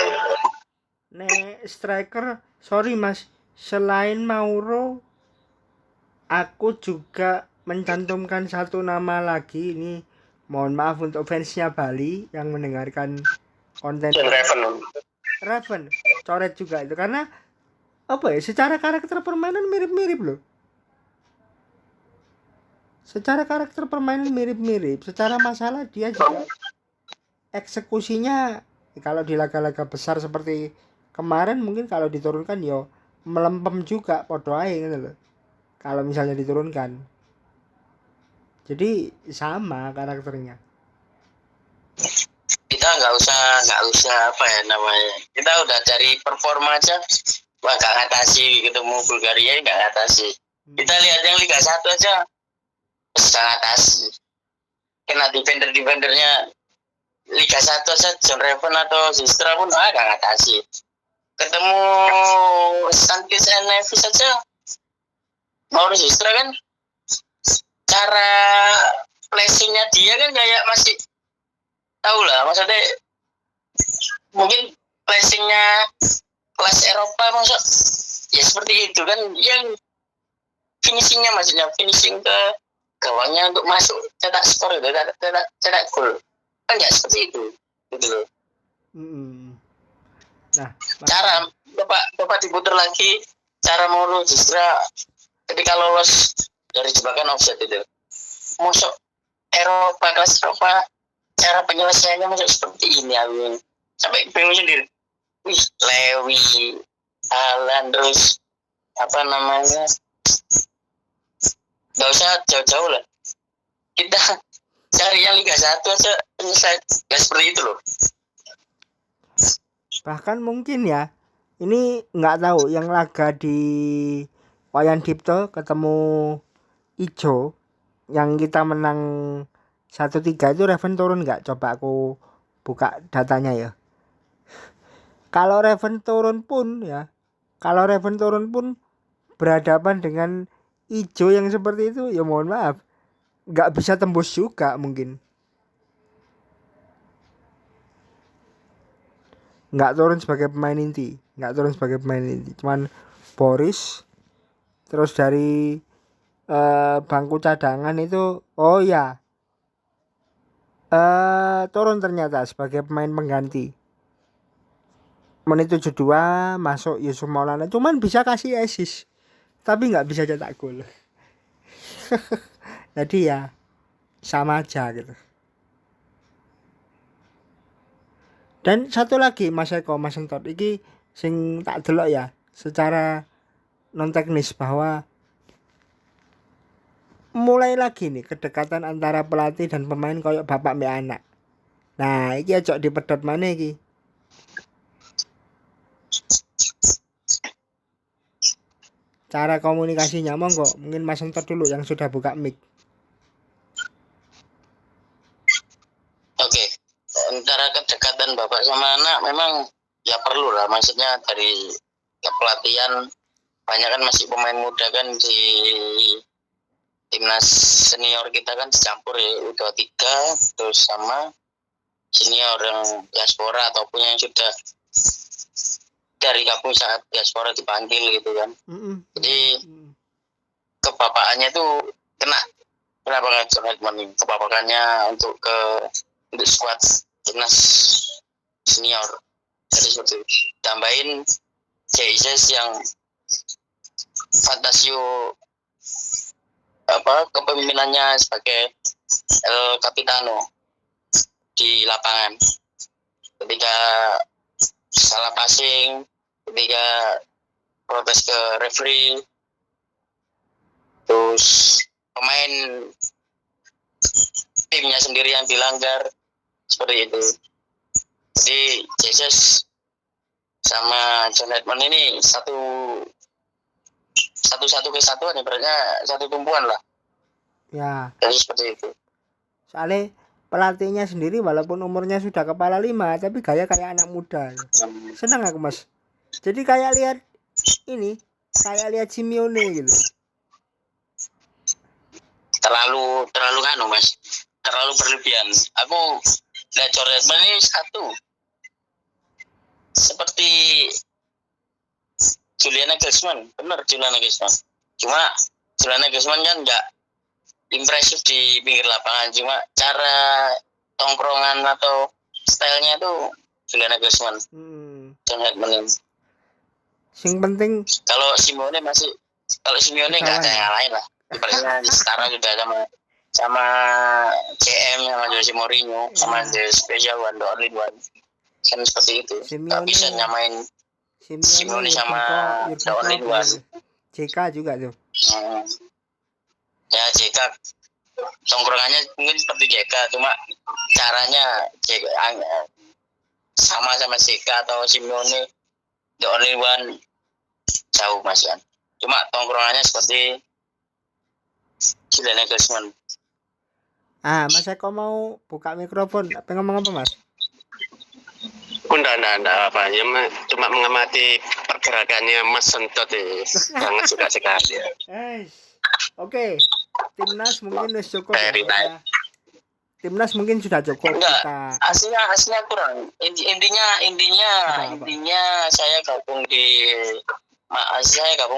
Striker, sorry Mas, selain Mauro, aku juga mencantumkan satu nama lagi. Ini mohon maaf untuk fansnya Bali yang mendengarkan konten Raven, coret juga itu, karena apa ya, secara karakter permainan mirip-mirip loh. Secara karakter permainan mirip-mirip, secara masalah dia juga eksekusinya kalau di laga-laga besar seperti kemarin mungkin kalau diturunkan yo melempem juga podo ae gitu loh. Kalau misalnya diturunkan. Jadi sama karakternya. Kita kita nggak usah apa ya namanya, kita udah dari performa aja wah nggak ngatasi, ketemu Bulgaria nggak ngatasi. Kita lihat yang Liga 1 aja bisa ngatasi, kena defendernya Liga 1 aja, John Raven atau Zistra pun nggak ngatasi. Ketemu Sanchez and Neves saja, Mauricio Zistra kan cara flashingnya dia kan kayak masih tahu lah, maksudnya mungkin flashingnya kelas Eropa, maksud ya seperti itu kan, yang finishingnya maksudnya finishing ke gawangnya untuk masuk cetak skor itu, cetak gol kan nggak seperti itu gitu loh. Nah, cara coba diputar lagi cara Mauro Zistra ketika lolos dari jebakan offside itu, masuk Eropa, kelas Eropa, cara penyelesaiannya masuk seperti ini, Amin. Sampai bingung sendiri. Wih, Lewi, Alan, terus apa namanya? Gak usah jauh-jauh lah. Kita cari yang Liga 1 aja penyelesaian gak seperti itu loh. Bahkan mungkin ya, ini nggak tahu yang laga di Wayan Dipto ketemu Ijo yang kita menang 1-3 itu Raven turun nggak? Coba aku buka datanya ya. Kalau Raven turun pun berhadapan dengan Ijo yang seperti itu, ya mohon maaf, nggak bisa tembus juga mungkin. Nggak turun sebagai pemain inti, cuman Boris, terus dari bangku cadangan itu, oh ya, turun ternyata sebagai pemain pengganti. Menit 72 masuk Yusuf Maulana, cuman bisa kasih assist, tapi nggak bisa cetak gol. Jadi ya sama aja gitu. Dan satu lagi Mas Eko, Mas Entot, iki sing tak delok ya secara non teknis, bahwa mulai lagi nih kedekatan antara pelatih dan pemain koyok bapak mbek anak. Nah, iki aja dipedhot maneh iki. Cara komunikasinya monggo, mungkin Mas Entot dulu yang sudah buka mic. Oke, antara kedekatan bapak sama anak memang ya perlu lah, maksudnya dari pelatihan banyak kan masih pemain muda kan di timnas senior kita kan dicampur ya, U23 terus sama senior yang diaspora ataupun yang sudah dari kampung saat diaspora dipanggil gitu kan. Jadi kebapakannya tuh kenapa kan kebapakannya untuk squad timnas senior. Jadi seperti itu. Tambahin Jesus yang Fantasio kepemimpinannya sebagai El Capitano di lapangan. Ketika salah passing, ketika protes ke referee, terus pemain timnya sendiri yang dilanggar, seperti itu. Jadi Jesus sama John Edmond ini satu kesatuan, ibaratnya satu tumpuan lah. Ya. Jadi seperti itu. Soalnya pelatihnya sendiri walaupun umurnya sudah kepala 5, tapi gaya kayak anak muda. Senang aku Mas. Jadi kayak lihat Simeone gitu. Terlalu Mas. Terlalu berlebihan. Aku lihat Jordan ini seperti Julian Nagelsmann. Benar Julian Nagelsmann. Cuma Julian Nagelsmann kan enggak impresif di pinggir lapangan, cuma cara tongkrongan atau stylenya itu Julian Nagelsmann. Sangat menin. Sing penting kalau Simeone nggak ada yang lain lah. Ibaratnya setara juga sama CM, sama Jose Mourinho, sama The Special One, The Only One. Kan seperti itu. Nggak bisa nyamain Simeone sama The Only One. JK juga tuh. Ya JK tongkrongannya mungkin seperti JK, cuma caranya JK sama Seka atau Simeone the only one jauh Mas Yan. Cuma tongkrongannya seperti Julian Nagelsmann. Mas Eko mau buka mikrofon, apa ngomong apa Mas? Enggak apa ya, cuma mengamati pergerakannya Mas Sentot sangat suka sekali. Oke. Timnas mungkin sudah cukup. Very nice. Timnas mungkin sudah cukup. Enggak, kita. Aslinya kurang. Intinya saya gabung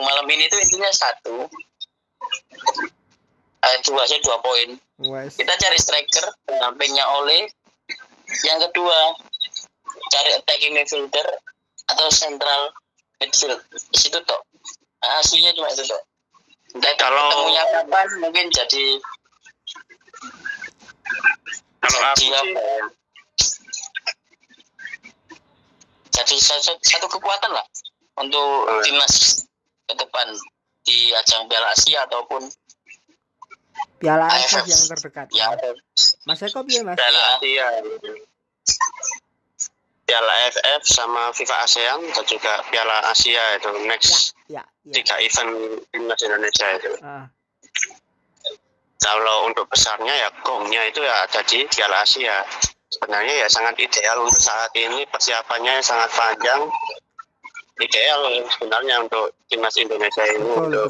malam ini itu intinya satu. Tugasnya 2 poin. Kita cari striker, pendampingnya Ole. Yang kedua, cari attacking midfielder atau central midfield. Di situ toh. Aslinya cuma itu toh. Dan kalau ketemunya kapan mungkin jadi kalau aku sih jadi satu kekuatan lah untuk timnas ke depan di ajang Piala Asia ataupun Piala Asia yang terdekat. Ya, Mas Eko piye Mas? Piala Asia, Piala AFF sama FIFA ASEAN dan juga Piala Asia itu next. Ya. 3 event timnas Indonesia itu. Kalau untuk besarnya ya gongnya itu ya ada di Piala Asia. Sebenarnya ya sangat ideal untuk saat ini, persiapannya sangat panjang. Ideal sebenarnya untuk timnas Indonesia ini betul.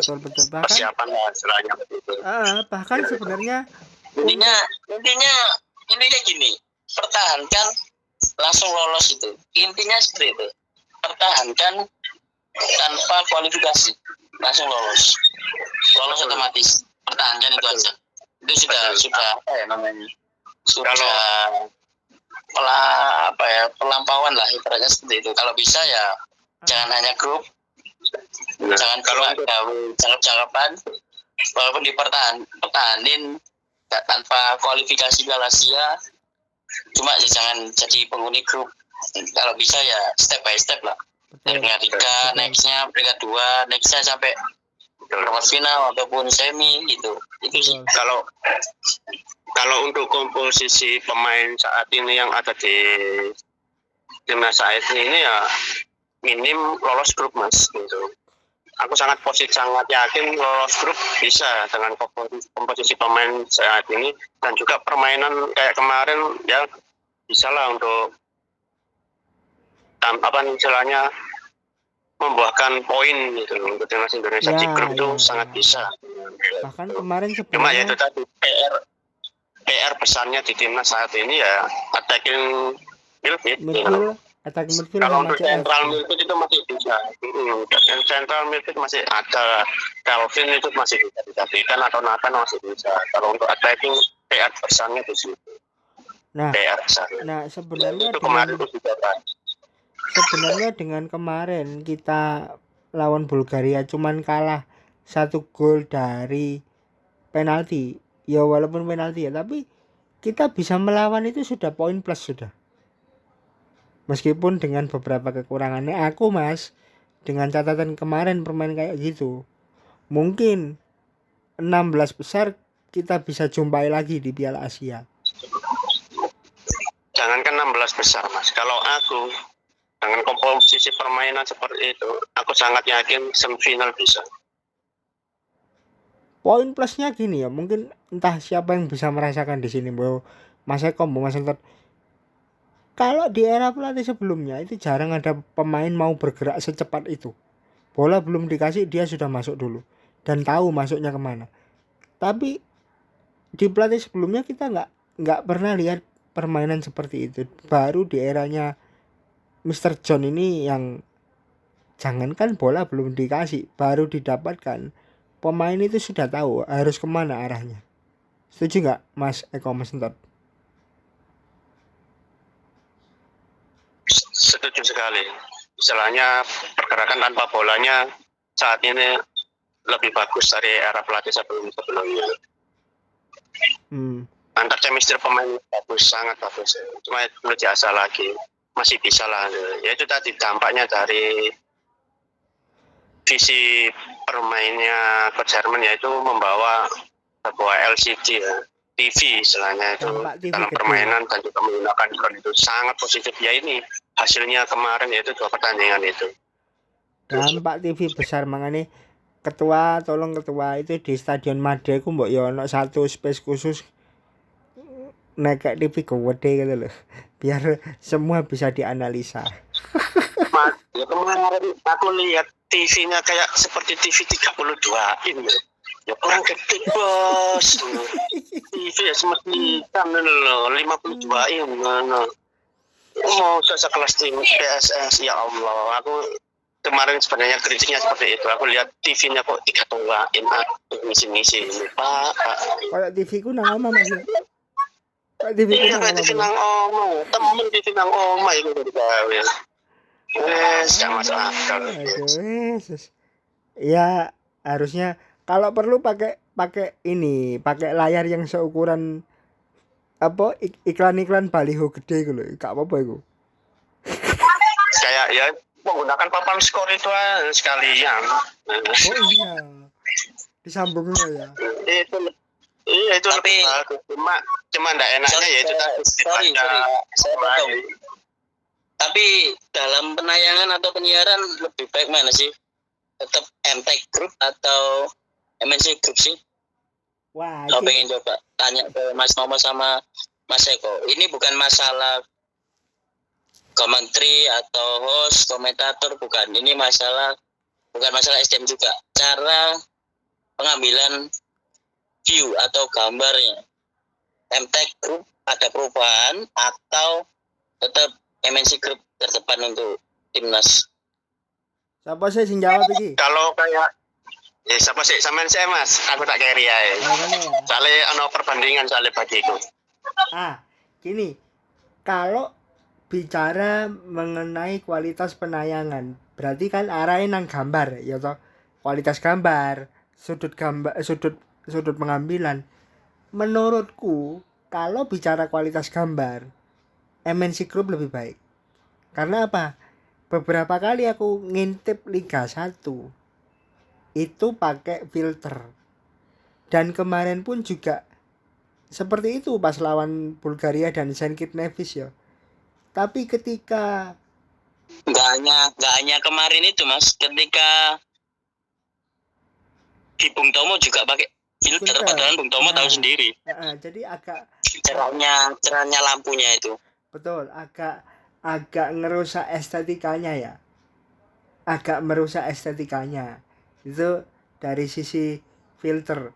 Persiapan istilahnya begitu. Bahkan sebenarnya intinya gini, pertahankan langsung lolos itu. Intinya seperti itu. Pertahankan tanpa kualifikasi langsung lolos otomatis. Pertahankan itu aja. Itu sudah apa ya namanya? Pelampauan lah ibaratnya seperti itu. Kalau bisa ya jangan hanya grup, jangan cakap-cakapan, walaupun pertahanin tanpa kualifikasi Piala Asia, cuma jangan jadi penghuni grup. Kalau bisa ya step by step lah. Dari peringkat 3, nextnya peringkat 2, nextnya sampai perempat final ataupun semi gitu. Itu sih. Kalau untuk komposisi pemain saat ini yang ada di timnas saat ini ya minim lolos grup Mas gitu. Aku sangat yakin lolos grup bisa dengan komposisi pemain saat ini dan juga permainan kayak kemarin ya bisa lah untuk istilahnya membuahkan poin gitu untuk timnas Indonesia di grup itu sangat bisa. Bahkan kemarin cuma ya itu tadi PR besarnya di timnas saat ini ya attacking midfield. Kalau untuk central midfield itu masih bisa. Central midfield masih ada. Calvin itu masih bisa dijadikan atau Nathan masih bisa. Kalau untuk attacking PR besarnya di situ. PR besarnya. Nah sebenarnya itu kemarin itu juga kan. Sebenarnya dengan kemarin kita lawan Bulgaria cuman kalah 1 gol dari penalti. Ya walaupun penalti ya, tapi kita bisa melawan itu sudah poin plus sudah. Meskipun dengan beberapa kekurangannya, aku Mas, dengan catatan kemarin permain kayak gitu, mungkin 16 besar kita bisa jumpai lagi di Piala Asia. Jangankan 16 besar Mas, kalau aku dengan komposisi permainan seperti itu, aku sangat yakin semifinal bisa. Poin plusnya gini ya, mungkin entah siapa yang bisa merasakan di sini, bahwa Mas Eko, Mas Entot. Kalau di era pelatih sebelumnya itu jarang ada pemain mau bergerak secepat itu. Bola belum dikasih dia sudah masuk dulu dan tahu masuknya kemana. Tapi di pelatih sebelumnya kita nggak pernah lihat permainan seperti itu. Baru di eranya Mr. John ini yang jangankan bola belum dikasih, baru didapatkan, pemain itu sudah tahu harus kemana arahnya. Setuju nggak Mas Eko, Mas Entot? Setuju sekali. Istilahnya pergerakan tanpa bolanya saat ini lebih bagus dari era pelatih sebelumnya. Antar chemistry pemain bagus, sangat bagus. Cuma perlu diasah lagi. Masih bisa lah. Ya itu tadi dampaknya dari visi permainnya ke Jerman, yaitu membawa sebuah LCD ya. TV istilahnya itu Dampak TV dalam gede. permainan dan juga menggunakan drone itu sangat positif ya. Ini hasilnya kemarin yaitu 2 pertandingan itu. Dampak TV besar, makanya ketua itu di Stadion Madia iku mbok yo ono satu space khusus nek TV gede gitu loh. Biar semua bisa dianalisa. Ya kemarin aku lihat TV-nya kayak seperti TV 32 in. Ya kurang gede bos. TV ya semestinya loh 52 in. Mau sekelas tim PSS ya Allah. Aku kemarin sebenarnya kritiknya seperti itu. Aku lihat TV-nya kok 32 in. Misi-misi Pak. Kayak TV ku nang omah Mas. Kayak TV ku Iya nang kayak TV omah. nang omah. Temen TV nang omah itu digawe. Gak masuk akal. Aduh, Yesus. Ya harusnya kalau perlu pakai ini, pakai layar yang seukuran apa iklan-iklan baliho gede gitu loh. Gak apa-apa itu. Kayak ya menggunakan papan skor itu sekalian. Oh iya. Disambungnya ya. Itu iya itu Tapi- lebih bagus. Cuma enggak enaknya ya itu tadi. sorry, saya potong. Tapi dalam penayangan atau penyiaran lebih baik mana sih? Tetap MTech Group atau MNC Group sih? Wah, Kalau ini pengen coba tanya ke Mas Nomo sama Mas Eko. Ini bukan masalah komentari atau host, komentator, bukan. Ini bukan masalah SDM juga. Cara pengambilan view atau gambarnya. MTech Group ada perubahan atau tetap MNC Group terdepan untuk timnas? siapa sih sing jawab iki? Kalau kayak siapa sih sampean saya Mas, aku tak carry ae. Makanya ya. Soalnya ono perbandingan soalnya bagiku. Gini, kalau bicara mengenai kualitas penayangan, berarti kan arahnya nang gambar, ya toh. Kualitas gambar, sudut pengambilan. Menurutku, kalau bicara kualitas gambar, MNC Group lebih baik. Karena apa? Beberapa kali aku ngintip Liga 1 itu pakai filter. Dan kemarin pun juga seperti itu pas lawan Bulgaria dan St. Kitts Nevis ya. Tapi ketika Nggak hanya kemarin itu Mas, ketika di Bung Tomo juga pakai filter, Filter. padahal Bung Tomo tahu Nah. sendiri jadi agak cerahnya lampunya itu. betul, agak ngerusak estetikanya ya. Agak merusak estetikanya. Itu dari sisi filter.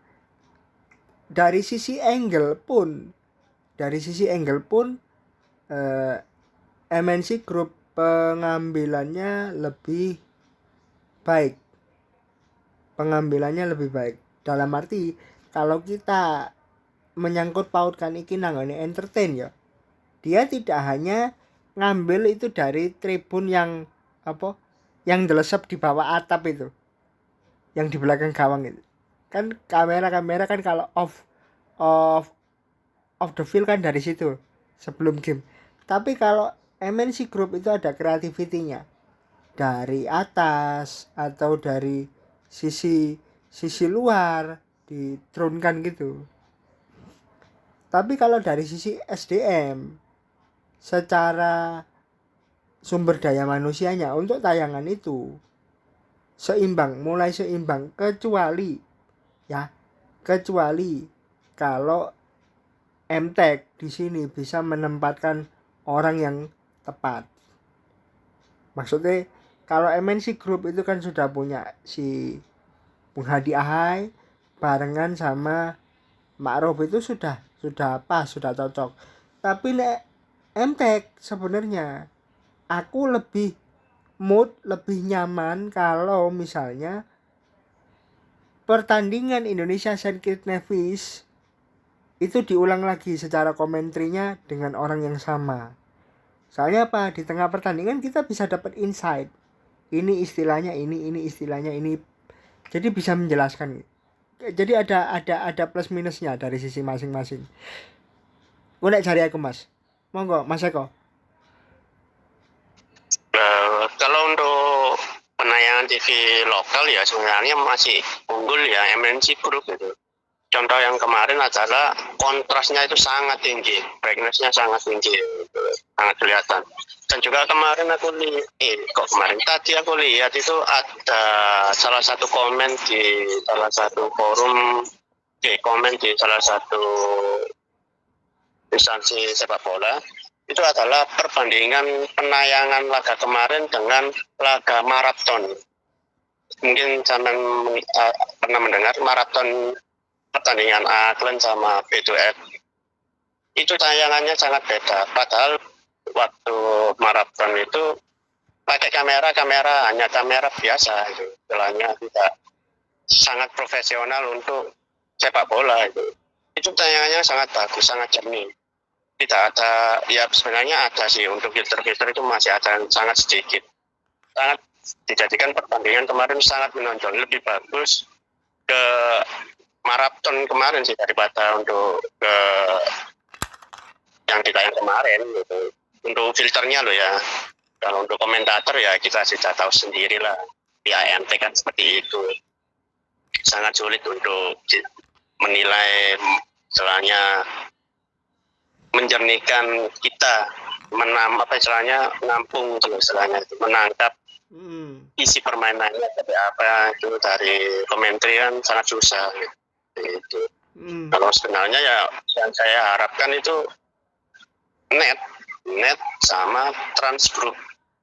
Dari sisi angle pun MNC Group pengambilannya lebih baik. Dalam arti kalau kita menyangkut pautkan iki nanggone entertain ya. Dia tidak hanya ngambil itu dari tribun yang yang delesep di bawah atap itu. Yang di belakang gawang itu. Kan kamera kan kalau off the field kan dari situ sebelum game. Tapi kalau MNC Group itu ada kreativitinya dari atas atau dari sisi luar diturunkan gitu. Tapi kalau dari sisi SDM secara sumber daya manusianya untuk tayangan itu mulai seimbang kecuali kalau MTech di sini bisa menempatkan orang yang tepat. Maksudnya kalau MNC Group itu kan sudah punya si Bung Hadi Ahai barengan sama Ma'ruf, itu sudah pas, sudah cocok. Tapi nek MTech sebenarnya aku lebih nyaman kalau misalnya pertandingan Indonesia St. Kitts Nevis itu diulang lagi secara komentrinya dengan orang yang sama. Soalnya apa? Di tengah pertandingan kita bisa dapat insight. Ini istilahnya ini istilahnya ini. Jadi bisa menjelaskan. Jadi ada plus minusnya dari sisi masing-masing. Gue nek cari aku Mas. Monggo Mas Eko. Kalau untuk penayangan TV lokal ya sebenarnya masih unggul ya MNC Group itu. contoh yang kemarin adalah kontrasnya itu sangat tinggi, brightness-nya sangat tinggi, sangat kelihatan. Dan juga kemarin aku tadi aku lihat itu ada salah satu komen di salah satu forum, komen di salah satu instansi sepak bola, itu adalah perbandingan penayangan laga kemarin dengan laga maraton. Mungkin sampai pernah mendengar maraton pertandingan Auckland sama B2F. Itu tayangannya sangat beda. Padahal waktu maraton itu pakai kamera hanya kamera biasa, istilahnya tidak sangat profesional untuk sepak bola itu. Itu tayangannya sangat bagus, sangat jernih. Tidak ada, ya sebenarnya ada sih untuk filter-filter itu masih ada sangat sedikit. Sangat dijadikan pertandingan kemarin sangat menonjol, lebih bagus ke maraton kemarin sih daripada untuk ke yang ditayang kemarin gitu. Untuk filternya loh ya. Kalau untuk komentator ya kita sudah tahu sendiri lah. Di AMT kan seperti itu. Sangat sulit untuk menilai, istilahnya menjernihkan kita, menampung gitu istilahnya, menangkap isi permainannya seperti apa itu dari komentari kan sangat susah gitu. Kalau sebenarnya ya yang saya harapkan itu net sama transgroup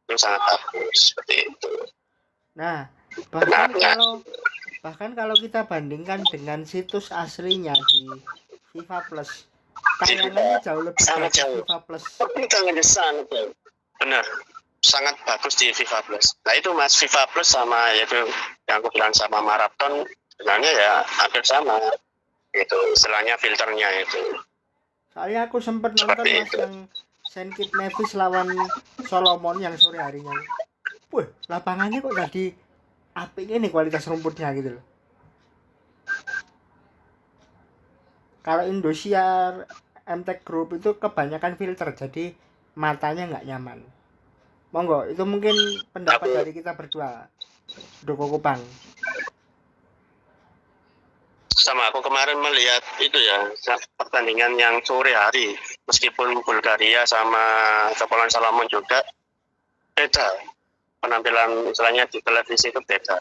itu sangat bagus seperti itu. Nah, bahkan kalau kita bandingkan dengan situs aslinya di FIFA Plus, tayangannya jauh lebih bagus FIFA Plus. Sangat jauh. Benar, sangat bagus di FIFA Plus. Nah itu Mas, FIFA Plus sama yaitu yang aku bilang sama maraton sebenarnya ya hampir sama. Itu istilahnya filternya itu. Soalnya aku sempat nonton Mas yang St. Kitts Nevis lawan Solomon yang sore harinya. Wih, lapangannya kok jadi apik ini kualitas rumputnya gitu loh. Kalau Indosiar MTech Group itu kebanyakan filter, jadi matanya nggak nyaman. Monggo, itu mungkin pendapat dari kita berdua, Doko Kupang. Sama aku kemarin melihat itu ya, pertandingan yang sore hari, meskipun Bulgaria sama Kepulauan Solomon juga beda. Penampilan istilahnya di televisi itu beda.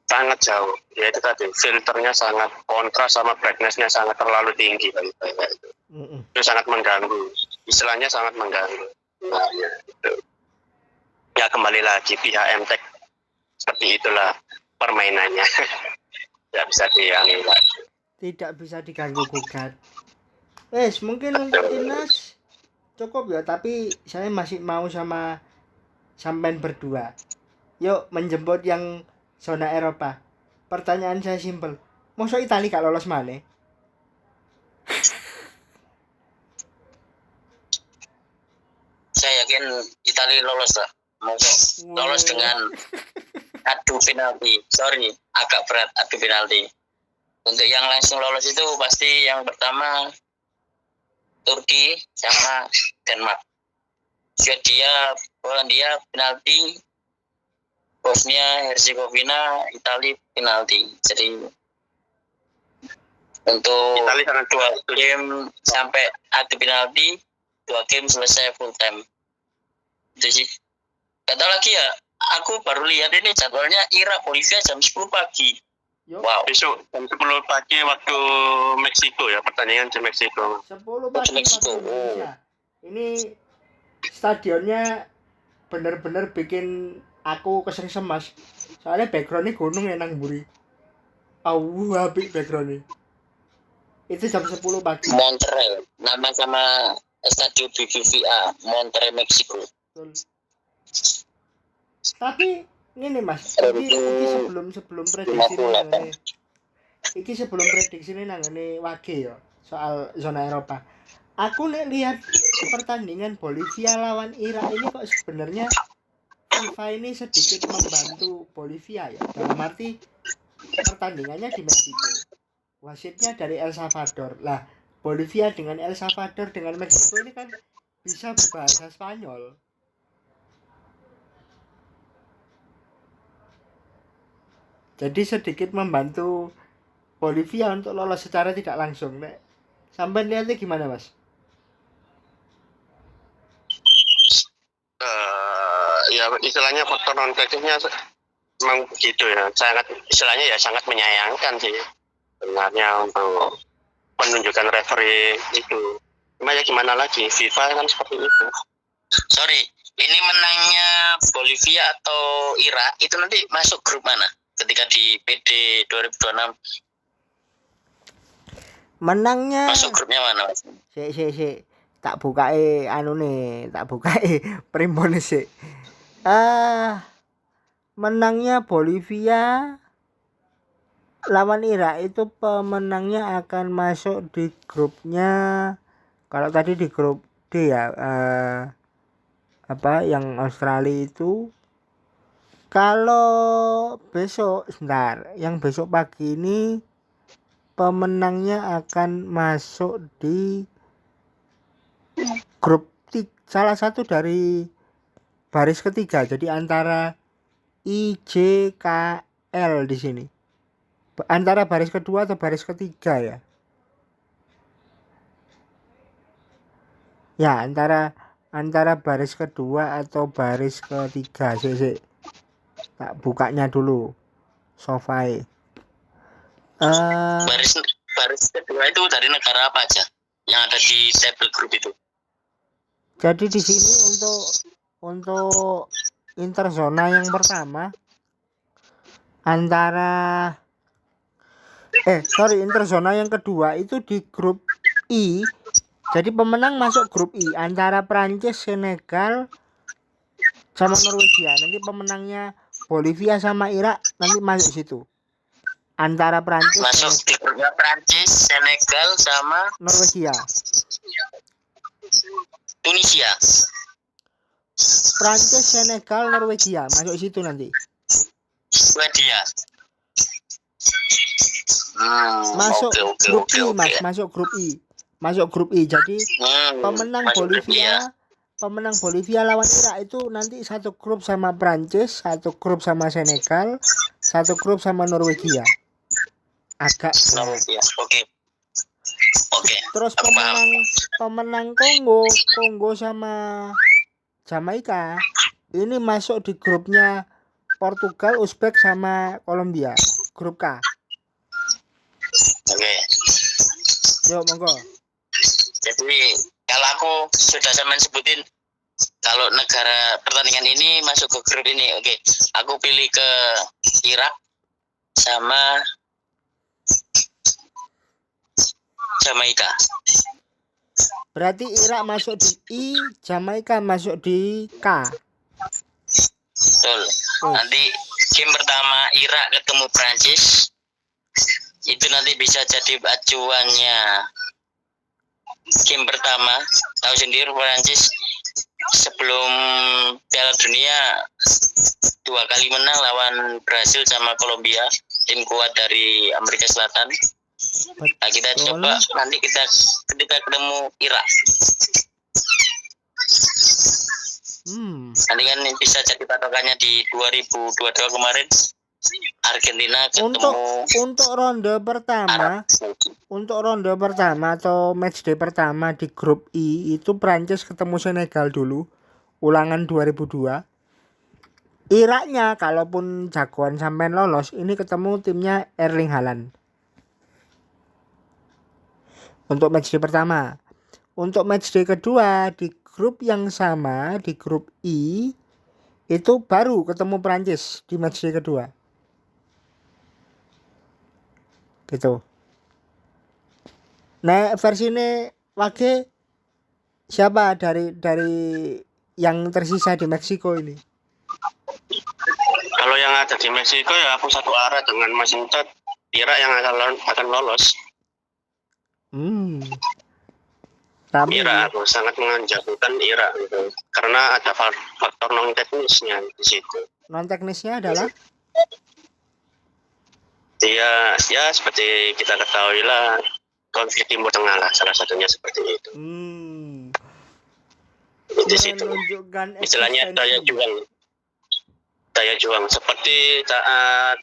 Sangat jauh, yaitu tadi filternya sangat kontras sama brightness-nya sangat terlalu tinggi itu sangat mengganggu, istilahnya sangat mengganggu. Nah, ya kembali lagi pihak MTech seperti itulah permainannya. Tidak bisa diganggu gugat. Mungkin untuk timnas cukup ya, tapi saya masih mau sama sampean berdua. Yuk menjemput yang zona Eropa. Pertanyaan saya simpel. Masa Italia gak lolos mana? Saya yakin Italia lolos lah. Lolos dengan adu penalti. Sorry, agak berat adu penalti. Untuk yang langsung lolos itu pasti yang pertama Turki sama Denmark. Swedia, Polandia penalti. Bosnia Herzegovina, Italia penalti. Jadi untuk Italia 2 game sampai adu penalti, 2 game selesai full time. Itu sih. Kata lagi ya, aku baru lihat ini jadwalnya Irak Bolivia jam 10 pagi. Wow. Besok jam 10 pagi waktu Meksiko ya, pertandingan di Meksiko. 10 pagi Meksiko. Ini stadionnya bener-bener bikin aku kesengsem Mas. Soalnya backgroundnya gunung ya nang mburi. Habis backgroundnya. Itu jam 10 pagi. Montreal, nama sama stadion BBVA, Montreal Meksiko. Betul. Tapi ini Mas, ini sebelum prediksi ini nangane wage ya soal zona Eropa. Aku lihat pertandingan Bolivia lawan Irak ini kok sebenarnya FIFA ini sedikit membantu Bolivia ya. Dalam arti pertandingannya di Meksiko. Wasitnya dari El Salvador. Lah, Bolivia dengan El Salvador dengan Meksiko ini kan bisa berbahasa Spanyol. Jadi sedikit membantu Bolivia untuk lolos secara tidak langsung. Nek sampai lihatnya gimana, Mas? Ya istilahnya faktor non teknisnya memang begitu ya, sangat istilahnya ya sangat menyayangkan sih sebenarnya untuk penunjukan referee itu. Cuma ya gimana lagi, FIFA kan seperti itu. Sorry, ini menangnya Bolivia atau Irak itu nanti masuk grup mana ketika di PD 2026? Menangnya Masuk grupnya mana, Mas? si tak bukae anu nih, tak bukae primbon sih. Menangnya Bolivia lawan Irak itu pemenangnya akan masuk di grupnya. Kalau tadi di grup D ya, apa yang Australia itu. Kalau besok, sebentar, yang besok pagi ini pemenangnya akan masuk di grup salah satu dari baris ketiga. Jadi antara IJKL di sini. Antara baris kedua atau baris ketiga ya. Ya, antara baris kedua atau baris ketiga sih. Tak bukanya dulu. Sofai. Baris kedua itu dari negara apa aja yang ada di table group itu? Jadi di sini untuk interzona yang pertama interzona yang kedua itu di grup I. Jadi pemenang masuk grup I antara Prancis, Senegal sama Norwegia. Nanti pemenangnya Bolivia sama Irak nanti masuk situ. Antara Prancis masuk di grupnya Prancis, Senegal sama Norwegia. Tunisia. Prancis, Senegal, Norwegia masuk situ nanti. Swedia. Masuk grup I, Mas, okay. Masuk grup I. Jadi pemenang Bolivia lawan Irak itu nanti satu grup sama Prancis, satu grup sama Senegal, satu grup sama Norwegia. Agak Norwegia. Oke. Terus pemenang Kongo sama Jamaika ini masuk di grupnya Portugal, Uzbek sama Kolombia. Grup K. Oke. Yuk, monggo. Jadi kalau aku sudah sampean sebutin kalau negara pertandingan ini masuk ke grup ini, oke. Aku pilih ke Irak sama Jamaika. Berarti Irak masuk di I, Jamaika masuk di K. Betul. Nanti game pertama Irak ketemu Prancis. Itu nanti bisa jadi acuannya. Game pertama, tahu sendiri Prancis sebelum Piala Dunia 2 kali menang lawan Brasil sama Kolombia, tim kuat dari Amerika Selatan. Nah, kita coba nanti kita ketemu Irak. Nanti kan bisa jadi patokannya di 2022 kemarin Argentina ketemu untuk ronde pertama atau matchday pertama di grup I itu Prancis ketemu Senegal dulu, ulangan 2002. Iraknya kalaupun jagoan sampai lolos ini ketemu timnya Erling Haaland. Untuk matchday pertama. Untuk matchday kedua di grup yang sama, di grup I itu baru ketemu Prancis di matchday kedua. Gitu. Nah, versi ini wage siapa dari yang tersisa di Meksiko ini? Kalau yang ada di Meksiko ya aku satu arah dengan Mas Intot, Irak yang akan lolos. Irak aku sangat menjagokan Irak gitu. Karena ada faktor non teknisnya di situ. Non teknisnya adalah ya seperti kita ketahui lah, konflik Timur Tengah lah salah satunya seperti itu. Di situ istilahnya daya juang seperti saat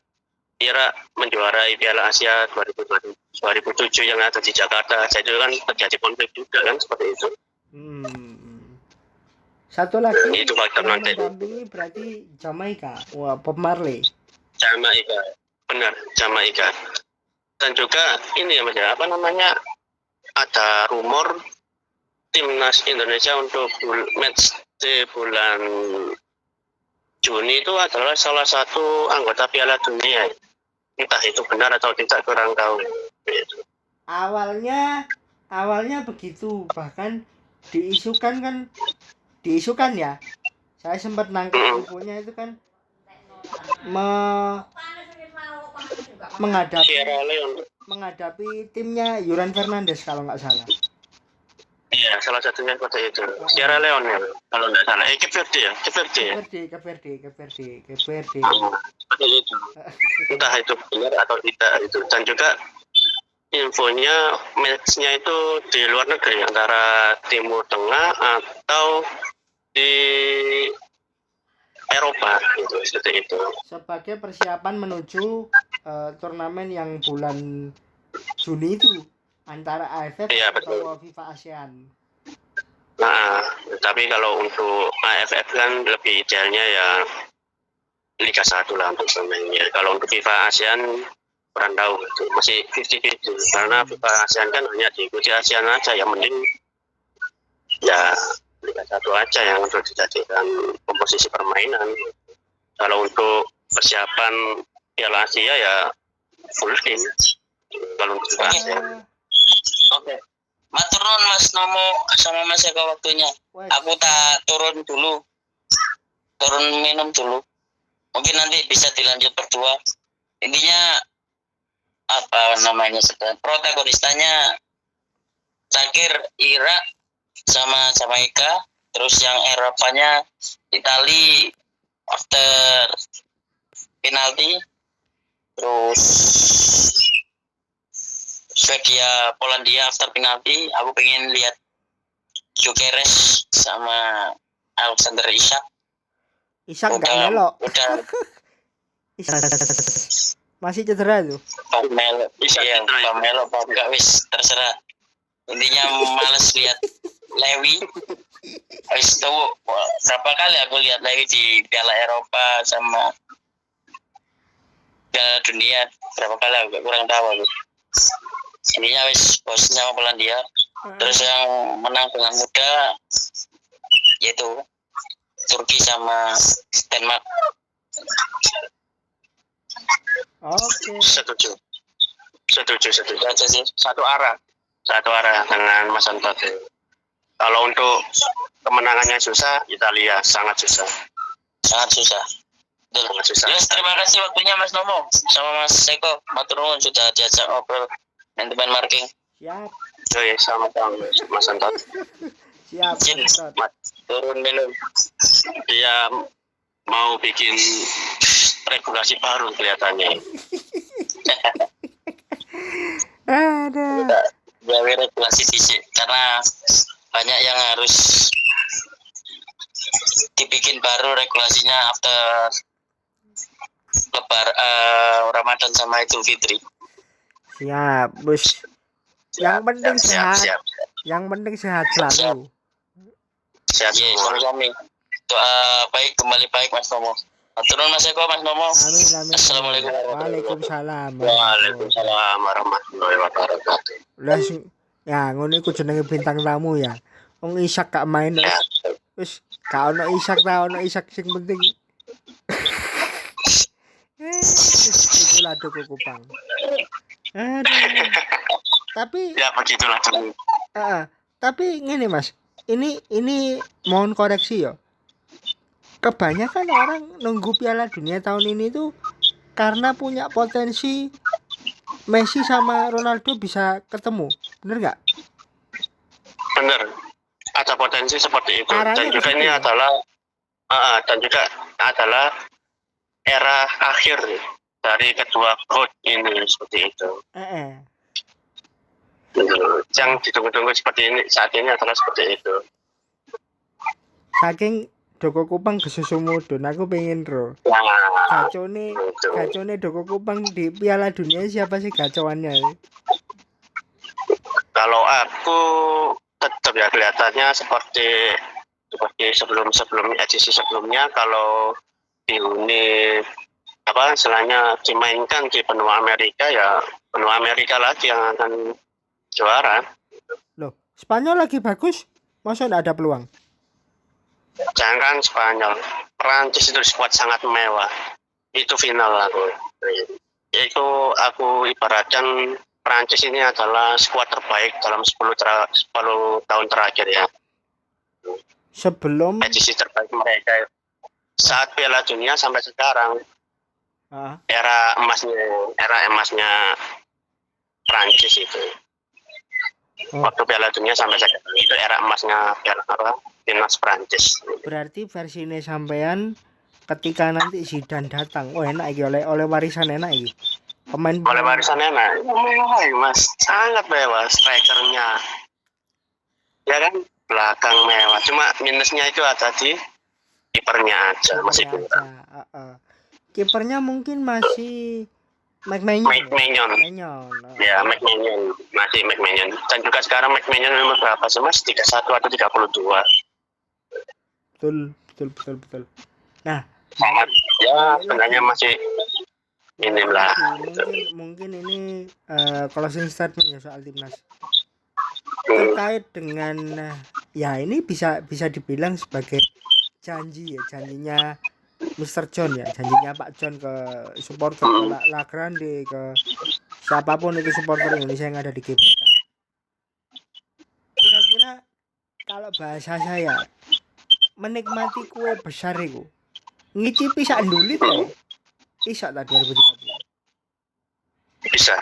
Irak menjuarai Piala Asia 2007 yang ada di Jakarta. Jadi kan terjadi konflik juga kan seperti itu. Satu lagi itu faktor yang nanti. mendampingi berarti Jamaika. Wah, Bob Marley. Jamaika, benar Jamaika. Dan juga ini ya Mas, apa namanya, ada rumor timnas Indonesia untuk match di bulan Juni itu adalah salah satu anggota Piala Dunia. Entah itu benar atau tidak, kurang tahu. Awalnya begitu, bahkan diisukan ya. Saya sempat nangkep infonya itu kan menghadapi timnya Yuran Fernandes kalau nggak salah. Iya, salah satunya seperti itu. Sierra Leone ya, kalau nggak salah. Cape Verde. Seperti itu. Entah itu benar atau tidak itu. Dan juga infonya matchnya itu di luar negeri, antara Timur Tengah atau di Eropa gitu, seperti itu. Sebagai persiapan menuju turnamen yang bulan Juni itu antara AFF atau FIFA ASEAN. Nah, tapi kalau untuk AFF kan lebih idealnya ya Liga 1 lah untuk pemainnya. Kalau untuk FIFA ASEAN kurang tahu gitu. Masih 50-50 karena FIFA ASEAN kan hanya diikuti ASEAN aja, yang mending ya Liga 1 aja yang untuk dijadikan komposisi permainan. Kalau untuk persiapan Piala Asia ya full team. Kalau untuk FIFA ASEAN. Oke. Matur nuwun Mas Nomo sama Mas Eko waktunya. Aku tak turun dulu. Turun minum dulu. Mungkin nanti bisa dilanjut berdua. Intinya apa namanya, protagonisnya terakhir Irak sama Jamaika, terus yang Eropanya Itali after penalti, terus Swedia Polandia after penalti. Aku pengen lihat Gyökeres sama Alexander Isak nggak melok. Udah masih cedera tuh. Melok. Iya, melok apa enggak wis terserah. Intinya males lihat Lewi. Wis tuh berapa kali aku lihat Lewi di Piala Eropa sama Piala Dunia, berapa kali aku kurang tahu aku. Ininya wis bosnya sama Polandia. Terus yang menang dengan mudah yaitu Turki sama Denmark. Oke. Setuju aja sih. Satu arah dengan Mas Antot. Kalau untuk kemenangannya susah, Italia sangat susah. Yes, terima kasih waktunya Mas Nomo sama Mas Eko. Matur nuwun sudah diajak ngobrol manajemen marketing. Siap. Sama-sama Mas Antot. Siap. Turun minum. Dia mau bikin regulasi baru kelihatannya. Ada. Gawe regulasi sih, karena banyak yang harus dibikin baru regulasinya after Ramadan sama Idul Fitri. Siap, Bos. Yang penting sehat. Yang penting sehat selalu. Siap. Kami. Doa baik kembali baik Mas Nomo. Turun Mas Eko, Mas Nomo. Amin. Assalamualaikum. Waalaikumsalam. Waalaikumsalam warahmatullahi wabarakatuh. Lah ya ngono iku jenenge bintang tamu ya. Wong Isak gak main wis gak ono Isak sing penting. Itulah Doko Kupang. Tapi ya begitulah. tapi ngene Mas. Ini mohon koreksi ya. Kebanyakan orang nunggu Piala Dunia tahun ini tuh karena punya potensi Messi sama Ronaldo bisa ketemu. Bener nggak? Bener. Ada potensi seperti itu. Aranya dan juga ini adalah era akhir dari kedua GOAT ini, seperti itu. Yang ditunggu-tunggu seperti ini saat ini adalah seperti itu. Doko Kupang kesusu mudun. Aku pengen ro. Nah, Gacone itu. gacone Doko Kupang di Piala Dunia siapa sih gacoannya? Kalau aku tetap ya kelihatannya seperti edisi sebelumnya. Kalau di apa istilahnya dimainkan di benua Amerika, ya benua Amerika lagi yang akan juara. Loh, Spanyol lagi bagus. Masa enggak ada peluang? Jangan Spanyol, Prancis itu skuad sangat mewah. Itu final aku. Itu aku ibaratkan Prancis ini adalah skuad terbaik dalam 10 tahun terakhir ya. Sebelum Edisi terbaik mereka saat Piala Dunia sampai sekarang. Era emasnya Prancis itu. Waktu Piala Dunia sampai sekarang itu era emasnya timnas Prancis. Berarti versi ini sampean ketika nanti Zidane datang, oh enak iki oleh warisan enak iki. Pemain oleh warisan enak. Mewah, Mas. Sangat mewah strikernya. Ya kan? Belakang mewah. Cuma minusnya itu ada di kipernya aja, masih kurang. Kipernya mungkin masih McMahon. Ya, McMahon. Masih McMahon. Dan juga sekarang McMahon nomor berapa sih, Mas? 31 atau 32. Betul. Nah, sangat ya sebenarnya masih minim lah. Mungkin ini closing statement ya soal timnas. Terkait dengan ya ini bisa dibilang sebagai janjinya Mr. John ya, janjinya Pak John ke supporter La Grande, ke siapapun itu supporter Indonesia yang ada di GBK. Kira-kira kalau bahasa saya menikmati kue besar itu ngicipi sak ndulit ya isak tak 2030 bisa.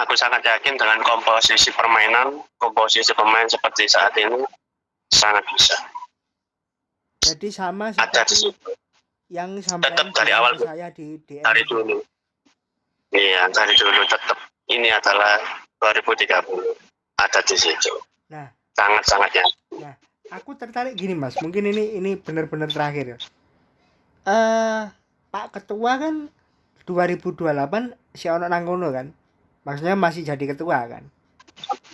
Aku sangat yakin dengan komposisi pemain seperti saat ini sangat bisa. Jadi sama seperti yang sampai tetap dari awal saya di dari dulu. Iya, dari dulu tetap ini adalah 2030 ada di situ. Nah, sangat ya. Nah, aku tertarik gini Mas, mungkin ini benar-benar terakhir ya. Pak Ketua kan 2028 si ono nang kono kan. Maksudnya masih jadi ketua kan.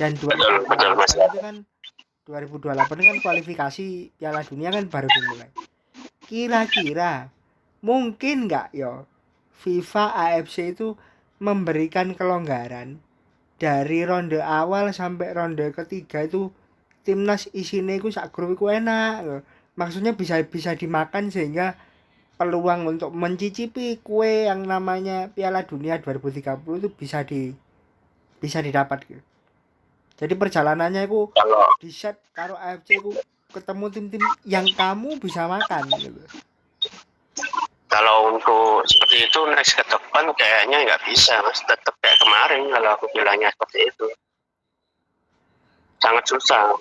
Dan 2028 itu kan 2028 kan kualifikasi Piala Dunia kan baru dimulai. Kira-kira mungkin enggak yo FIFA AFC itu memberikan kelonggaran dari ronde awal sampai ronde ketiga itu timnas isine iku sak grup iku enak. Maksudnya bisa dimakan sehingga peluang untuk mencicipi kue yang namanya Piala Dunia 2030 itu bisa didapat gitu. Jadi perjalanannya itu di set karo AFC itu ketemu tim-tim yang kamu bisa makan gitu. Kalau untuk seperti itu next ke depan kayaknya nggak bisa Mas, tetap kayak kemarin kalau aku bilangnya seperti itu. Sangat susah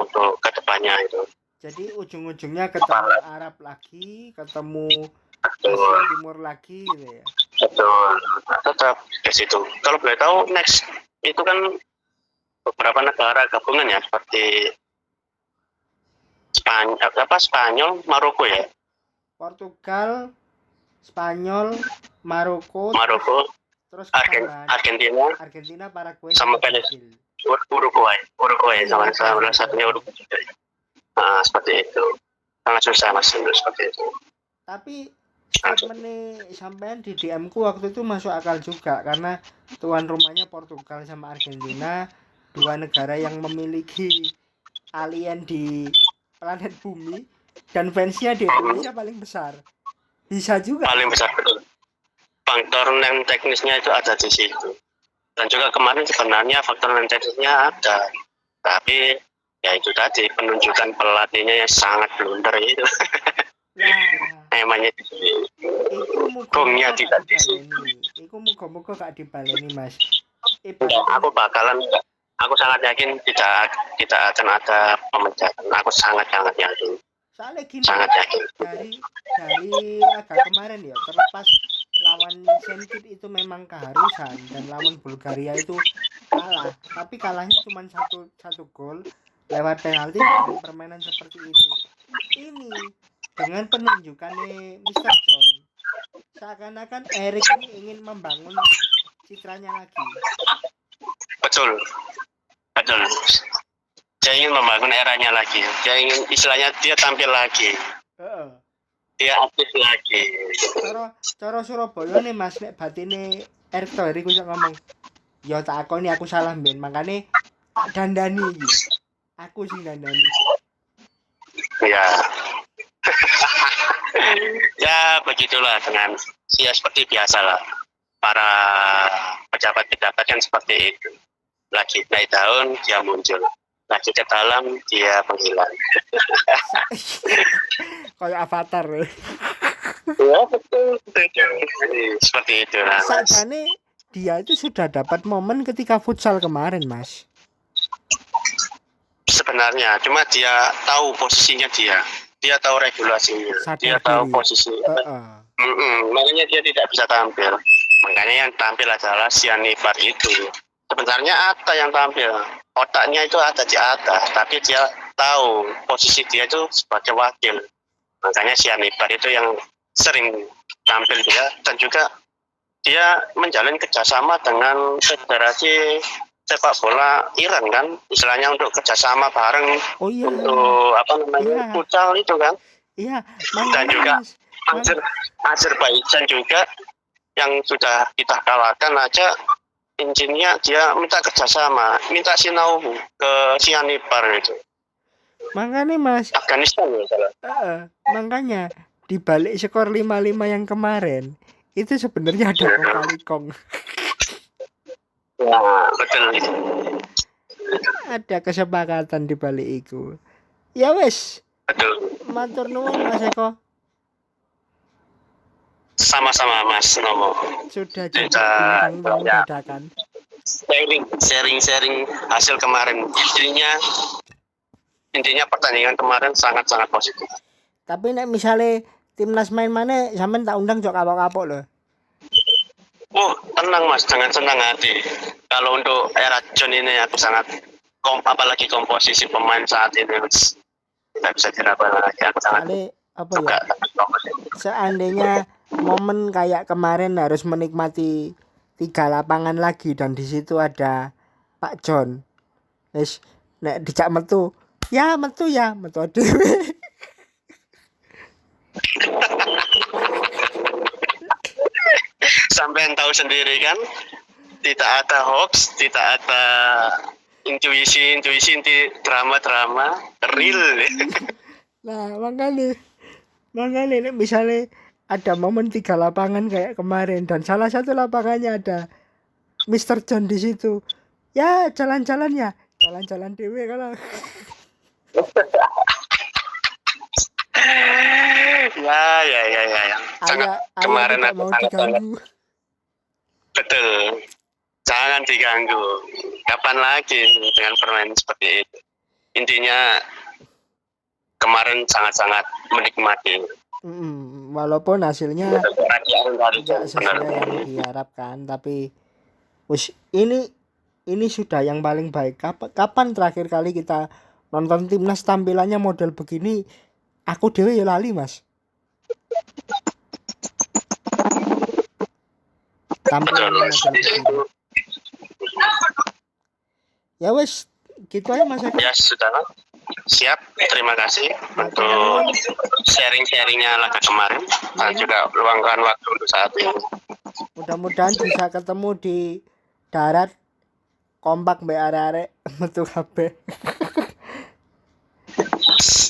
untuk ke depannya itu. Jadi ujung-ujungnya ketemu Arab lagi, ketemu Asia Timur lagi gitu ya. Betul, tetap ke situ. Kalau boleh tahu next itu kan beberapa negara gabungan ya seperti Spanyol, Maroko ya. Portugal, Spanyol, Maroko, terus Argentina, Paraguay, sama Uruguay sama salah satunya Uruguay juga. Nah, seperti itu. Sangat susah Mas seperti itu. Tapi statement sampean di DM ku waktu itu masuk akal juga karena tuan rumahnya Portugal sama Argentina, dua negara yang memiliki alien di planet bumi dan fansnya di Indonesia paling besar. Bisa juga. Paling besar betul. Faktor non teknisnya itu ada di situ. Dan juga kemarin sebenarnya faktor non teknisnya ada. Tapi ya itu tadi penunjukan pelatihnya yang sangat blunder itu. Emangnya Gongnya tidak di sini. Iku muga-muga gak dibaleni Mas. Aku sangat yakin tidak akan ada pemecatan. Aku sangat yakin. Soalnya gini, sangat yakin. Dari laga kemarin ya, terlepas lawan Senkit itu memang keharusan dan lawan Bulgaria itu kalah, tapi kalahnya cuma satu gol lewat penalti dengan permainan seperti itu. Ini dengan penunjukannya Mr. John, seakan-akan Erik ini ingin membangun citranya lagi. Betul. Dia ingin membangun eranya lagi. Dia ingin istilahnya dia tampil lagi. Dia aktif lagi. Cara Surabaya nih Mas, nek batine Erik Thohir iku iso ngomong, ya tak akoni aku salah ben, makane dandani iki. Aku sing dandani. Ya. Ya begitulah dengan ya seperti biasa lah. Para pejabat-pejabat kan seperti itu. Lagi naik daun dia muncul. Lagi ke dalam dia menghilang. Kayak avatar. Ya betul. Seperti itu lah. Sakjane dia itu sudah dapat momen ketika futsal kemarin, Mas. Sebenarnya cuma dia tahu posisinya dia tahu regulasinya, dia tahu posisi. Makanya dia tidak bisa tampil. Makanya yang tampil adalah Sianipar itu. Sebenarnya Atta yang tampil, otaknya itu ada di atas, tapi dia tahu posisi dia itu sebagai wakil. Makanya Sianipar itu yang sering tampil dia, dan juga dia menjalin kerjasama dengan Federasi Sepak Bola Iran kan, istilahnya untuk kerjasama bareng untuk futsal itu kan. Iya. Dan juga Azerbaijan juga yang sudah kita kalahkan aja, intinya dia minta kerjasama, minta sinau ke Sianipar itu. Makanya Mas, Afghanistan ya salah. Makanya di balik skor 5-5 yang kemarin itu sebenarnya ada kong. Ya, betul. Ada kesepakatan di balik itu. Ya wes. Betul. Matur nuwun Mas Eko. Sama-sama Mas Nomo. Sudah jadi bintang tamu dadakan. Sharing hasil kemarin. Intinya pertandingan kemarin sangat-sangat positif. Tapi nek misale timnas main mana sampean tak undang jok kapok-kapok loh. Oh, tenang Mas, jangan senang hati. Kalau untuk era John ini aku sangat apalagi komposisi pemain saat ini Mas. Tidak bisa diraba lagi. Aku sangat suka. Seandainya momen kayak kemarin harus menikmati 3 lapangan lagi dan di situ ada Pak John. Wis nek dijak metu dhewe. Sampai tahu sendiri kan, tidak ada hoax, tidak ada intuisi drama real. Nah makanya misalnya ada momen 3 lapangan kayak kemarin dan salah satu lapangannya ada Mr. John di situ, ya jalan dewe kalau. Ya. Sangat kemarin aku sangat diganggu. Betul. Jangan diganggu. Kapan lagi dengan permainan seperti itu? Intinya kemarin sangat-sangat menikmati. Walaupun hasilnya tidak sesuai yang diharapkan, tapi ini sudah yang paling baik. Kapan terakhir kali kita nonton timnas tampilannya model begini? Aku dewe ya lali Mas. Tampilannya model begini. Ya wes, gitu aja Mas. Ya sudah. Siap, terima kasih untuk sharing-sharingnya laga kemarin dan juga luangkan waktu untuk saat ini. Mudah-mudahan bisa ketemu di darat kompak mbak arek metu kabeh.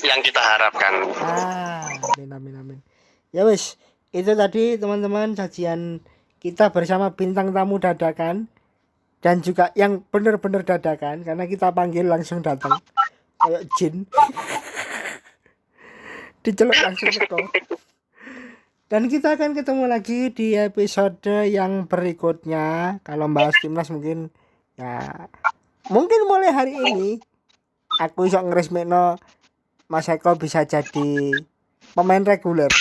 Yang kita harapkan. Amin. Ya wis, itu tadi teman-teman sajian kita bersama bintang tamu dadakan dan juga yang benar-benar dadakan karena kita panggil langsung datang. Kayak jin. Diceluk langsung teko. Dan kita akan ketemu lagi di episode yang berikutnya. Kalau bahas timnas mungkin mulai hari ini aku iso ngresmekno Mas Eko bisa jadi pemain reguler.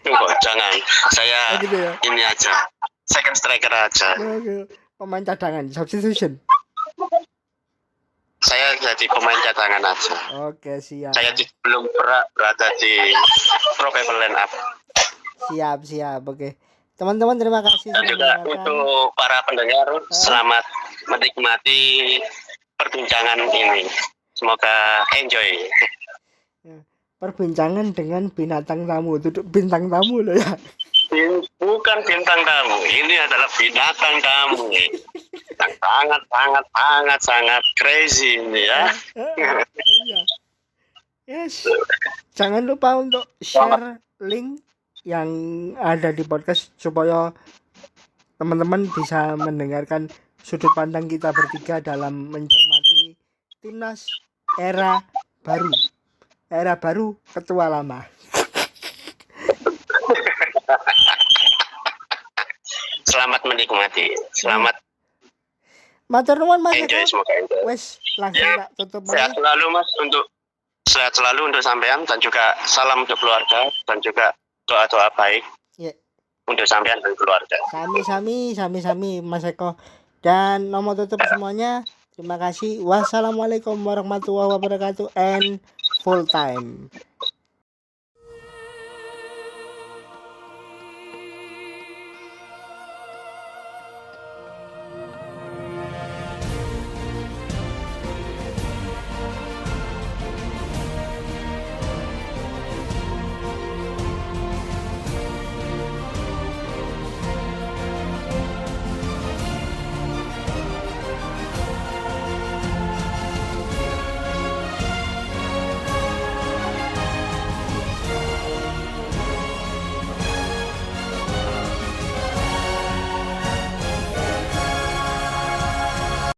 Enggak, jangan. Saya gitu ya? Ini aja. Second striker aja. Pemain cadangan, substitution. Saya jadi pemain cadangan aja. Oke, siap. Saya belum berada di probable line up. Siap. Oke. Teman-teman terima kasih Dan sudah juga mendengarkan. untuk para pendengar, selamat menikmati perbincangan ini. Semoga enjoy. Perbincangan dengan binatang tamu, duduk bintang tamu loh ya. Bukan bintang tamu, ini adalah binatang tamu. Yang sangat crazy ini ya. Iya. Yes. Jangan lupa untuk share link yang ada di podcast supaya teman-teman bisa mendengarkan sudut pandang kita bertiga dalam mencermati timnas era baru ketua lama. Selamat menikmati. Selamat Matur nuwun Mas enjoy, Eko. semoga enjoy. Wes langsung tak tutup Sehat aja. selalu Mas, sehat selalu untuk sampean, dan juga salam untuk keluarga, dan juga doa-doa baik untuk sampean dan keluarga. Sami Mas Eko. Dan nomor tutup semuanya. Terima kasih. Wassalamualaikum warahmatullahi wabarakatuh and full time.